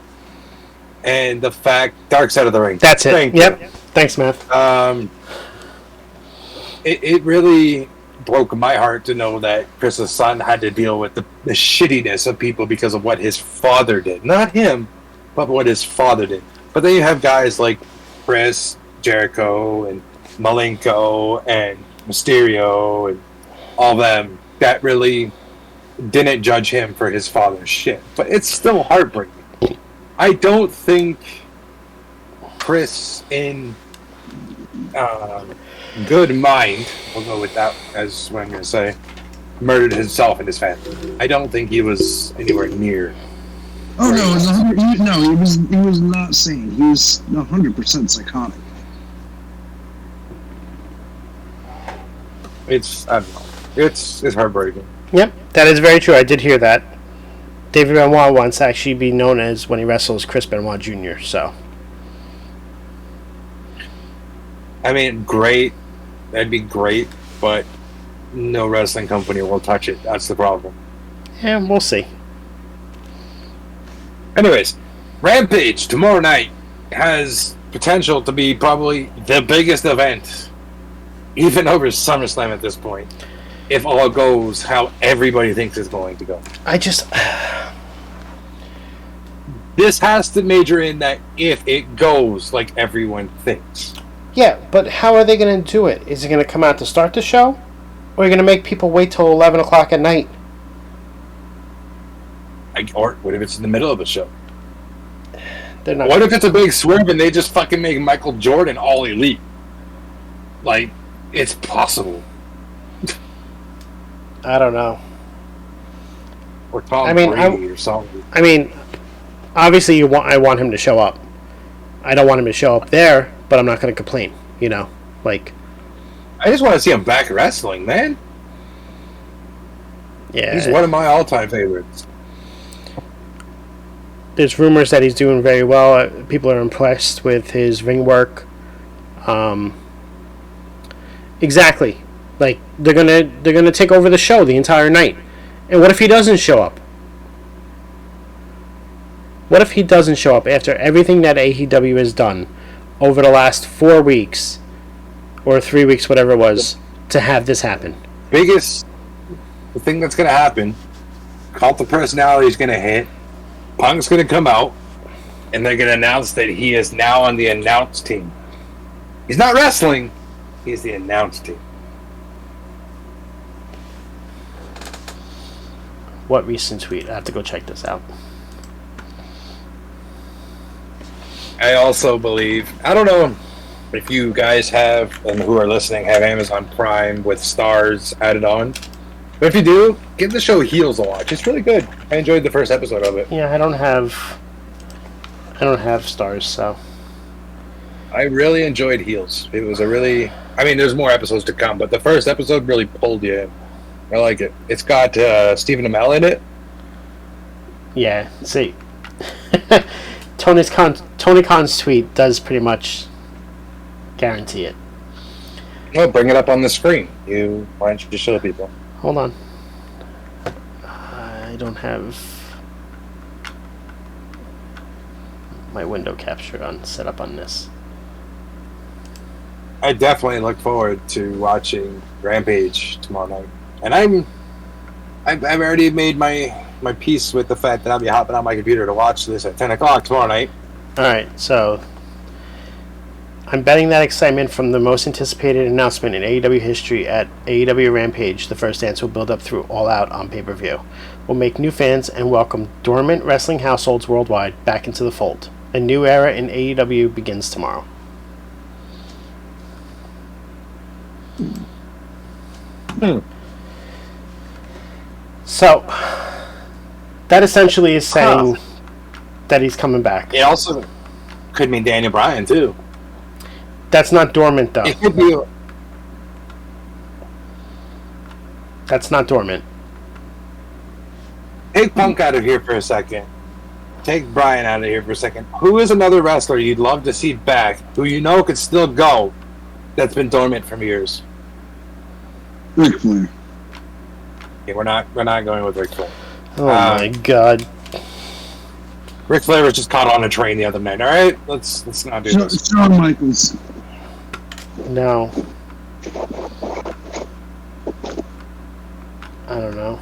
And the fact, Dark Side of the Ring. That's it. Yep. Thanks, Matt. It really broke my heart to know that Chris's son had to deal with the shittiness of people because of what his father did. Not him, but what his father did. But then you have guys like Chris, Jericho, and Malenko, and Mysterio, and all them that really didn't judge him for his father's shit. But it's still heartbreaking. I don't think Chris, in good mind, we'll go with that as what I'm going to say, murdered himself and his family. I don't think he was anywhere near. Oh no, he was not sane. He was 100% psychotic. I don't know. It's heartbreaking. Yep, that is very true. I did hear that. David Benoit wants to actually be known as, when he wrestles, Chris Benoit Jr., so. I mean, great. That'd be great, but no wrestling company will touch it. That's the problem. Yeah, we'll see. Anyways, Rampage tomorrow night has potential to be probably the biggest event, even over SummerSlam at this point, if all goes how everybody thinks it's going to go. This has to major in that if it goes like everyone thinks. Yeah, but how are they going to do it? Is it going to come out to start the show? Or are you going to make people wait till 11 o'clock at night? Or what if it's in the middle of the show? They're not. What if it's a big swerve and they just fucking make Michael Jordan all elite? Like, it's possible. I don't know. Or Tom Brady or something. I mean, obviously I want him to show up. I don't want him to show up there, but I'm not going to complain, you know? Like, I just want to see him back wrestling, man. Yeah. He's one of my all-time favorites. There's rumors that he's doing very well. People are impressed with his ring work. Exactly. Like, they're gonna take over the show the entire night. And what if he doesn't show up? What if he doesn't show up after everything that AEW has done over the last 4 weeks or 3 weeks, whatever it was, to have this happen? The thing that's going to happen, Cult of Personality is going to hit, Punk's going to come out, and they're going to announce that he is now on the announce team. He's not wrestling, he's the announce team. What recent tweet? I have to go check this out. I also believe, I don't know if you guys have, and who are listening, have Amazon Prime with stars added on. But if you do, give the show Heels a watch. It's really good. I enjoyed the first episode of it. Yeah, I don't have stars, so. I really enjoyed Heels. It was there's more episodes to come, but the first episode really pulled you in. I like it. It's got Stephen Amell in it. Yeah, see. Tony Khan's tweet does pretty much guarantee it. Well, bring it up on the screen. Why don't you just show people? Hold on. I don't have my window capture set up on this. I definitely look forward to watching Rampage tomorrow night. And I've already made my peace with the fact that I'll be hopping on my computer to watch this at 10 o'clock tomorrow night. Alright, so I'm betting that excitement from the most anticipated announcement in AEW history at AEW Rampage, the first dance will build up through All Out on pay-per-view. Will make new fans and welcome dormant wrestling households worldwide back into the fold. A new era in AEW begins tomorrow. So, that essentially is saying that he's coming back. It also could mean Daniel Bryan, too. That's not dormant, though. It could be... That's not dormant. Take Punk out of here for a second. Take Brian out of here for a second. Who is another wrestler you'd love to see back, who you know could still go, that's been dormant for years? Ric Flair. Okay, we're not going with Ric Flair. Oh my God. Ric Flair was just caught on a train the other night. All right, let's not do this. Shawn Michaels. No. I don't know.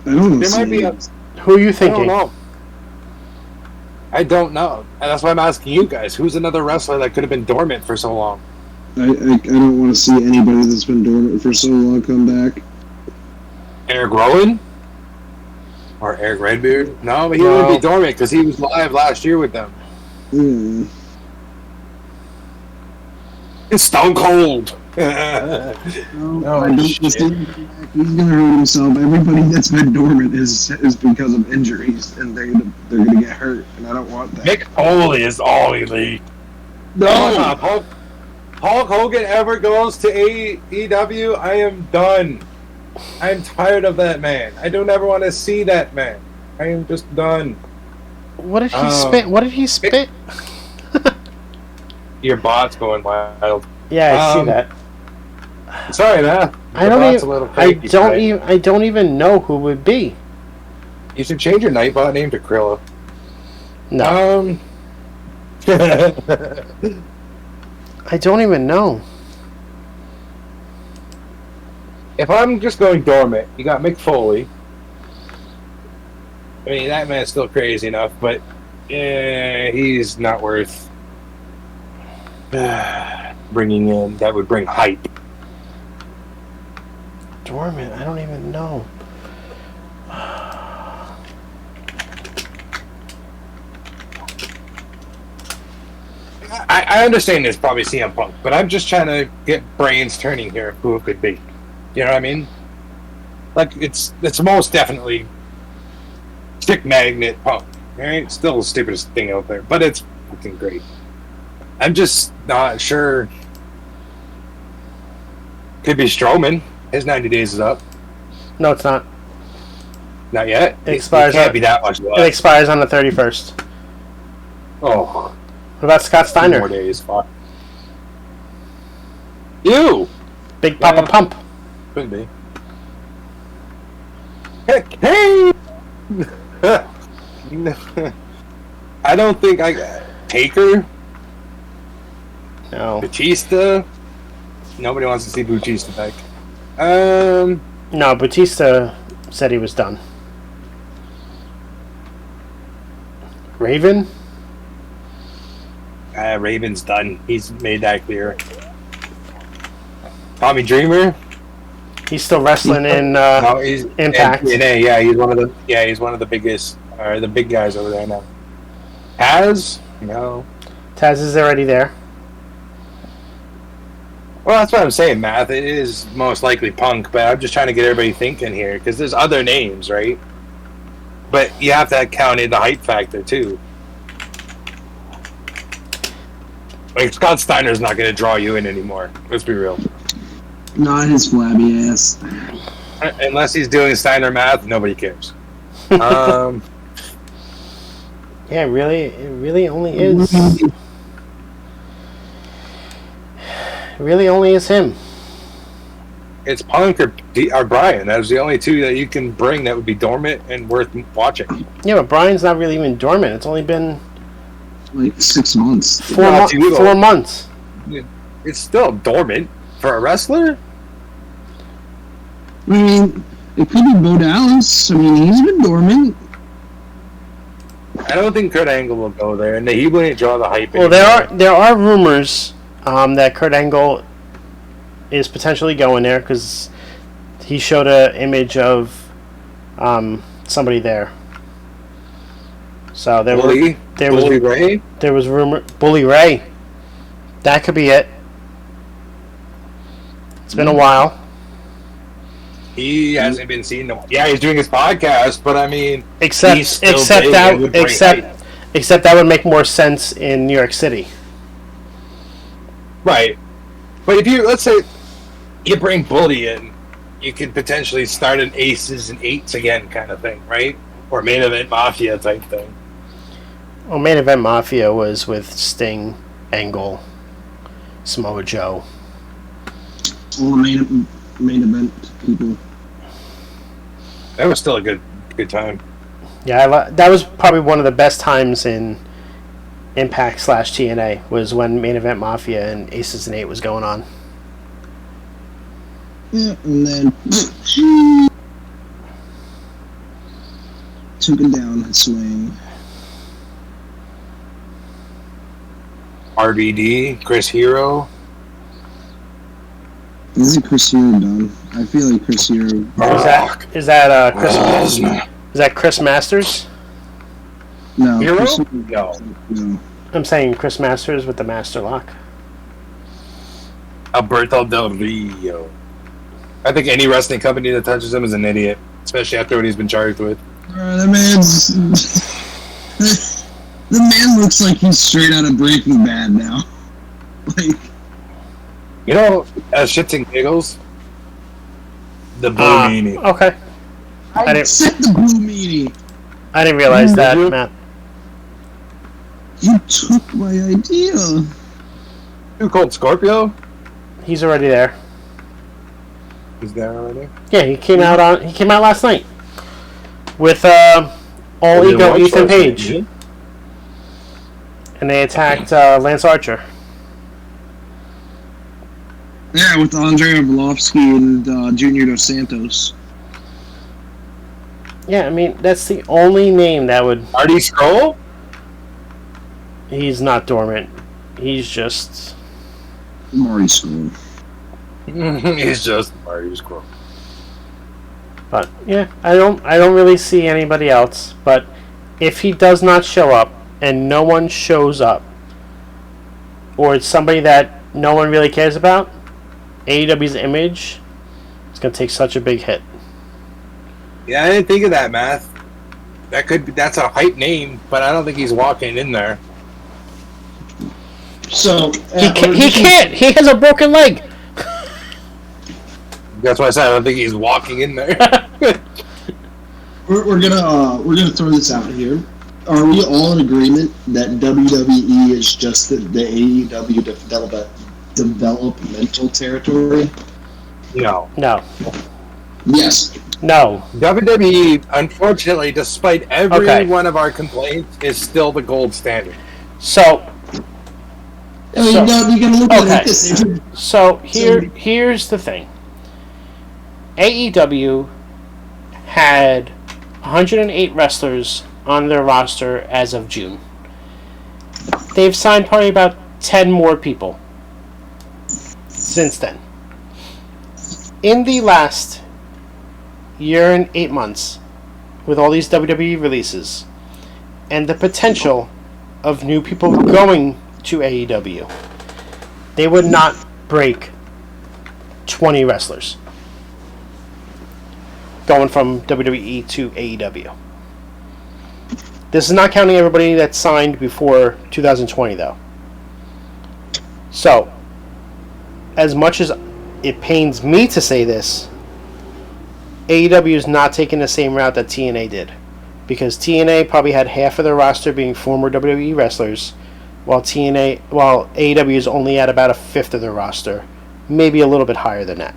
I don't know. There might be Who are you I thinking? don't know. And that's why I'm asking you guys. Who's another wrestler that could have been dormant for so long? I don't want to see anybody that's been dormant for so long come back. Eric Rowan? Or Eric Redbeard? No, but he wouldn't be dormant because he was live last year with them. Yeah. It's Stone Cold. I don't he's gonna hurt himself. Everybody that's been dormant is because of injuries, and they're gonna get hurt, and I don't want that. Mick Foley is all elite. No, Hulk Hogan ever goes to AEW, I am done. I'm tired of that man. I don't ever want to see that man. I am just done. What did he spit? What did he spit? Your bot's going wild. Yeah, I see that. Sorry, man. I don't even know who would be. You should change your Nightbot name to Krilla. No. I don't even know. If I'm just going dormant, you got Mick Foley. I mean, that man's still crazy enough, but he's not worth bringing in. That would bring hype. Dormant? I don't even know. I understand it's probably CM Punk, but I'm just trying to get brains turning here who it could be. You know what I mean? Like, it's most definitely Stick Magnet Punk. Right? It's still the stupidest thing out there, but it's fucking great. I'm just not sure. Could be Strowman. His 90 days is up. No, it's not. Not yet? It expires. It can't be that much left. It expires on the 31st. Oh. What about Scott Steiner? 2 more days. Fuck. Ew! Big Papa Pump. Could be. Hey! I don't think Taker? No. Batista? Nobody wants to see Batista back. No, Batista said he was done. Raven? Raven's done. He's made that clear. Tommy Dreamer? He's still wrestling in No, he's Impact. TNA, yeah, he's one of the biggest, the big guys over there now. Taz? No. Taz is already there. Well, that's what I'm saying, Matt. It is most likely Punk, but I'm just trying to get everybody thinking here, because there's other names, right? But you have to count in the hype factor, too. Like, Scott Steiner's not going to draw you in anymore. Let's be real. not his flabby ass. Unless he's doing Steiner math, nobody cares. Yeah, it really only is. It really only is him. It's Punk or Brian. That's the only two that you can bring that would be dormant and worth watching. Yeah, but Brian's not really even dormant. It's only been like 6 months. 4 months. It's still dormant for a wrestler. I mean, it could be Bo Dallas. I mean, he's been dormant. I don't think Kurt Angle will go there, and he wouldn't draw the hype. Well, there are rumors that Kurt Angle is potentially going there because he showed an image of somebody there. So there was Ray. There was rumor Bully Ray. That could be it. It's been a while. He hasn't been seen. Yeah, he's doing his podcast, but I mean, except that would make more sense in New York City. Right. But if you, let's say, you bring Bully in, you could potentially start an Aces and Eights again kind of thing, right? Or Main Event Mafia type thing. Well, Main Event Mafia was with Sting, Angle, Samoa Joe. All the main event people. That was still a good time. Yeah, that was probably one of the best times in Impact / TNA was when Main Event Mafia and Aces and 8 was going on. Yeah, and then took him down and swing. RVD, Chris Hero. Isn't Chris Hero done? I feel like Chris Hero. Is that Chris Masters? No. Hero? Chris No. I'm saying Chris Masters with the Master Lock. Alberto Del Rio. I think any wrestling company that touches him is an idiot, especially after what he's been charged with. That man's. The man looks like he's straight out of Breaking Bad now. Like. You know, as shits and giggles, the Blue Meanie. Okay. I said the Blue Meanie. I didn't realize that, Matt. You took my idea. Who called Scorpio? He's already there. He's there already. Yeah, he came out last night with All Ego Ethan Page, and they attacked Lance Archer. Yeah, with Andre Arlovsky and Junior Dos Santos. Yeah, I mean that's the only name that would. Marty Scurll? He's not dormant. He's just Marty Scurll. He's just Marty Scurll. But yeah, I don't really see anybody else. But if he does not show up and no one shows up, or it's somebody that no one really cares about, AEW's image is going to take such a big hit. Yeah, I didn't think of that, Math. That's a hype name, but I don't think he's walking in there. So he can't. He has a broken leg. That's why I said I don't think he's walking in there. we're gonna throw this out here. Are we all in agreement that WWE is just the AEW developmental territory? No. Yes. No. WWE, unfortunately, despite every one of our complaints, is still the gold standard. So you gotta look at it this. So here's the thing. AEW had 108 wrestlers on their roster as of June. They've signed probably about 10 more people since then. In the last year and 8 months, with all these WWE releases, and the potential of new people going to AEW, they would not break 20 wrestlers going from WWE to AEW. This is not counting everybody that signed before 2020, though. So, as much as it pains me to say this, AEW is not taking the same route that TNA did. Because TNA probably had half of their roster being former WWE wrestlers, while AEW is only at about a fifth of their roster. Maybe a little bit higher than that.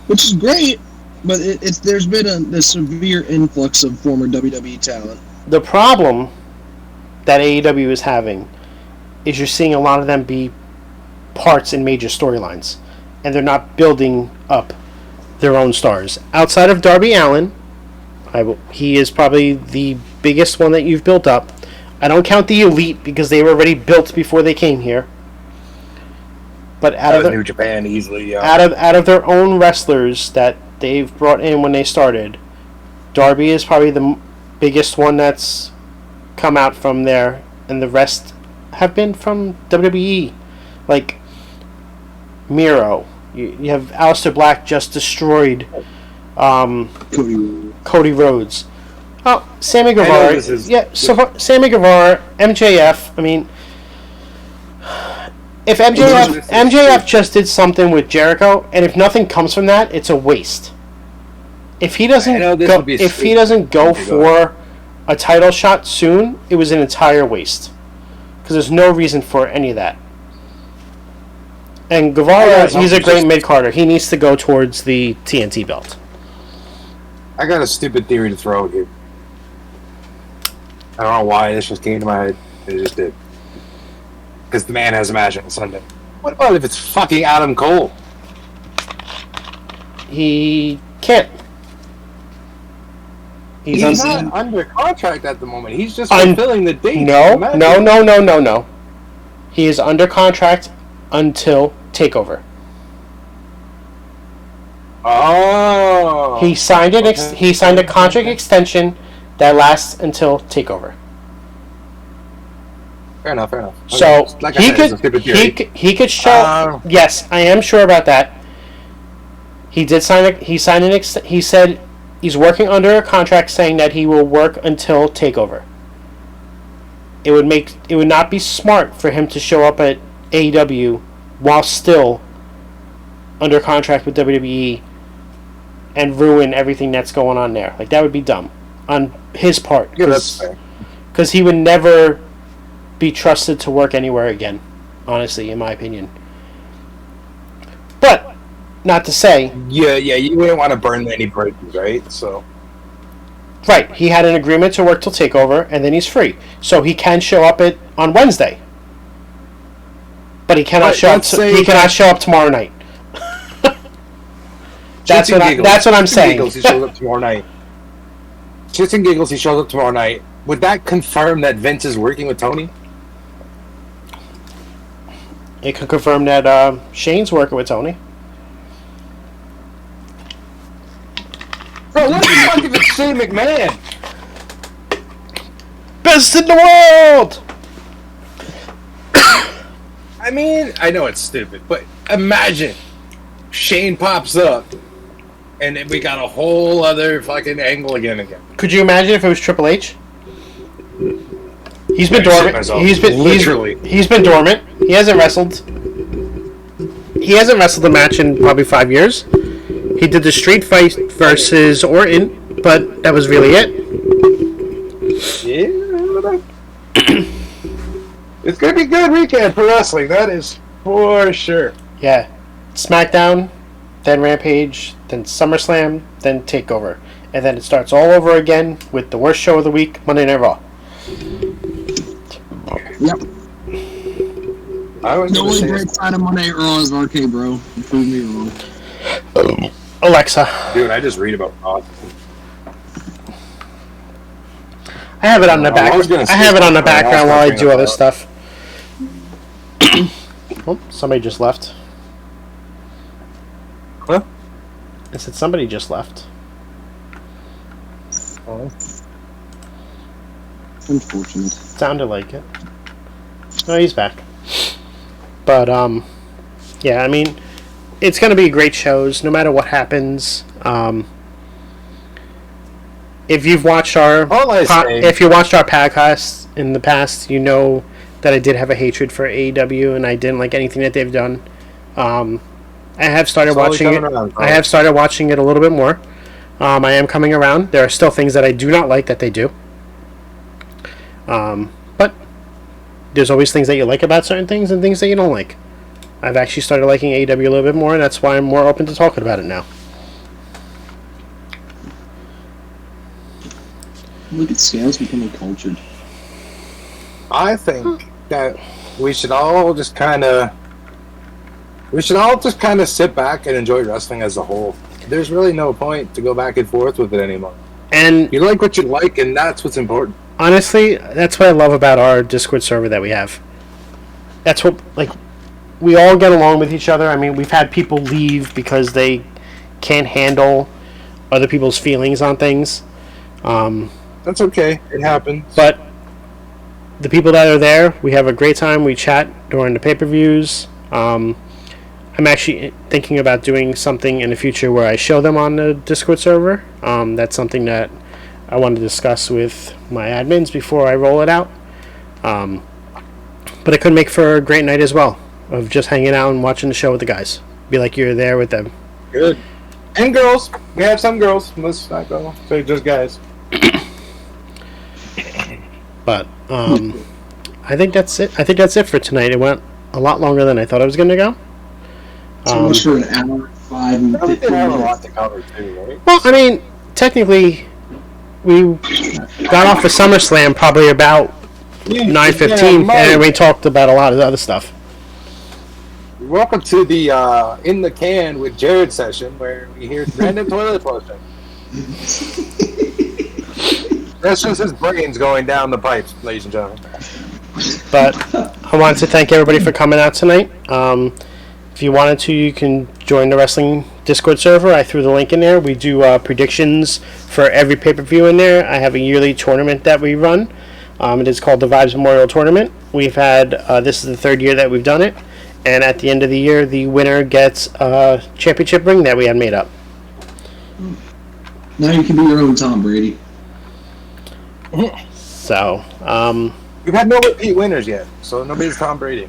Which is great, but there's been a severe influx of former WWE talent. The problem that AEW is having is you're seeing a lot of them be parts in major storylines, and they're not building up their own stars. Outside of Darby Allin, he is probably the biggest one that you've built up. I don't count the Elite because they were already built before they came here. But out of New Japan easily, yeah. Out of their own wrestlers that they've brought in when they started, Darby is probably the biggest one that's come out from there, and the rest have been from WWE. Like Miro, you have Aleister Black just destroyed Cody Rhodes. Oh, Sammy Guevara. Sammy Guevara, MJF. I mean, if MJF just did something with Jericho, and if nothing comes from that, it's a waste. If he doesn't go for a title shot soon, it was an entire waste. Because there's no reason for any of that. And Guevara, he's a great mid-carder. He needs to go towards the TNT belt. I got a stupid theory to throw out here. I don't know why this just came to my head. It just did. Because the man has a match on Sunday. What about if it's fucking Adam Cole? He can't. He's not under contract at the moment. He's just fulfilling the date. No. He is under contract until Takeover. Oh. He signed he signed a contract extension that lasts until Takeover. Fair enough. Okay. So he could show. Yes, I am sure about that. He did sign. He said he's working under a contract saying that he will work until Takeover. It would not be smart for him to show up at AEW while still under contract with WWE and ruin everything that's going on there. Like, that would be dumb on his part. Yeah, that's fair. Because he would never be trusted to work anywhere again, honestly, in my opinion. But, not to say... Yeah, you wouldn't want to burn any bridges, right? So... Right, he had an agreement to work till Takeover, and then he's free. So he can show up on Wednesday. But he cannot show up tomorrow night. That's what I'm saying. He shows up tomorrow night. Shits and giggles, he shows up tomorrow night. Would that confirm that Vince is working with Tony? It could confirm that Shane's working with Tony. Bro, what the fuck if it's Shane McMahon? Best in the world! I mean, I know it's stupid, but imagine Shane pops up and we got a whole other fucking angle again. Could you imagine if it was Triple H? He's been dormant. He's been dormant. He hasn't wrestled. He hasn't wrestled a match in probably 5 years. He did the street fight versus Orton, but that was really it. Yeah. It's gonna be a good weekend for wrestling, that is for sure. Yeah. SmackDown, then Rampage, then SummerSlam, then Takeover. And then it starts all over again with the worst show of the week, Monday Night Raw. Yep. The only great side of Monday Night Raw is RK, bro. You proved me wrong. Alexa. Dude, I just read about Raw. I have it on the back. I have it on the background while I do other stuff. Oh, somebody just left. Huh? I said somebody just left. Oh. Unfortunate. Sounded like it. No, he's back. But, yeah, I mean, it's going to be great shows, no matter what happens. If you've watched our podcast in the past, you know that I did have a hatred for AEW, and I didn't like anything that they've done. I have started watching it. I have started watching it a little bit more. I am coming around. There are still things that I do not like that they do. But there's always things that you like about certain things and things that you don't like. I've actually started liking AEW a little bit more, and that's why I'm more open to talking about it now. Look at Scales becoming cultured. I think that we should all just kind of sit back and enjoy wrestling as a whole. There's really no point to go back and forth with it anymore. And you like what you like, and that's what's important. Honestly, that's what I love about our Discord server that we have. That's what, like, we all get along with each other. I mean, we've had people leave because they can't handle other people's feelings on things. That's okay. It happens. But the people that are there, we have a great time. We chat during the pay-per-views. I'm actually thinking about doing something in the future where I show them on the Discord server. That's something that I want to discuss with my admins before I roll it out. But it could make for a great night as well. of just hanging out and watching the show with the guys. Be like you're there with them. Good. And girls. We have some girls. Let's not go. So just guys. But I think that's it. I think that's it for tonight. It went a lot longer than I thought it was going to go. So much for an hour, 5 and I think 15 they have a lot minutes. to cover too, right? Well, I mean, technically, we got off of SummerSlam probably about 9:15, and we talked about a lot of the other stuff. Welcome to the In the Can with Jared session, where we hear random toilet flushing. That's just his brains going down the pipes, ladies and gentlemen. But I wanted to thank everybody for coming out tonight. If you wanted to, you can join the wrestling Discord server. I threw the link in there. We do predictions for every pay-per-view in there. I have a yearly tournament that we run. It is called the Vibes Memorial Tournament. We've had, this is the 3rd year that we've done it. And at the end of the year, the winner gets a championship ring that we had made up. Now you can be your own Tom Brady. So, We've had no repeat winners yet, so nobody's Tom Brady.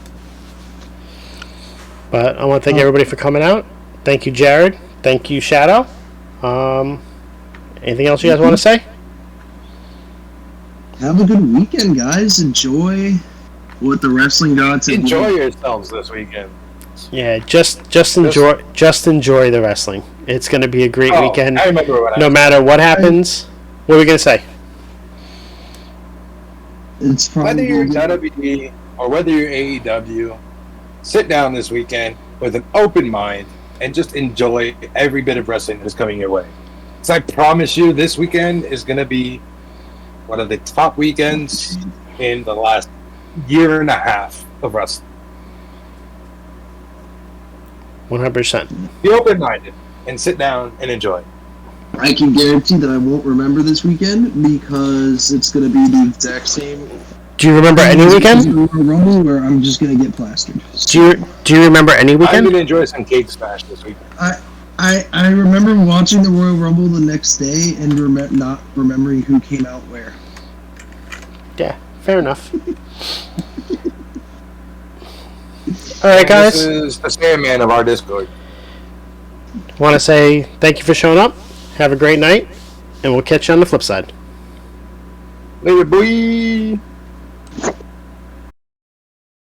but I want to thank everybody for coming out. Thank you, Jared. Thank you, Shadow. Anything else you guys want to say? Have a good weekend, guys. Enjoy what the wrestling gods have Enjoy yourselves this weekend. Yeah, just enjoy the wrestling. It's going to be a great weekend. I remember what No matter what happens. What are we going to say? It's whether probably you're WWE or whether you're AEW, sit down this weekend with an open mind and just enjoy every bit of wrestling that is coming your way. So I promise you, this weekend is going to be one of the top weekends in the last year and a half of wrestling. 100%. Be open-minded and sit down and enjoy. I can guarantee that I won't remember this weekend because it's going to be the exact same. Do you remember any weekend? Rumble where I'm just going to get plastered. Do you remember any I'm weekend? going to enjoy some cake smash this weekend. I remember watching the Royal Rumble the next day and not remembering who came out where. Yeah, fair enough. All right, guys. This is the Sandman of our Discord. Want to say thank you for showing up. Have a great night, and we'll catch you on the flip side. Later, boy.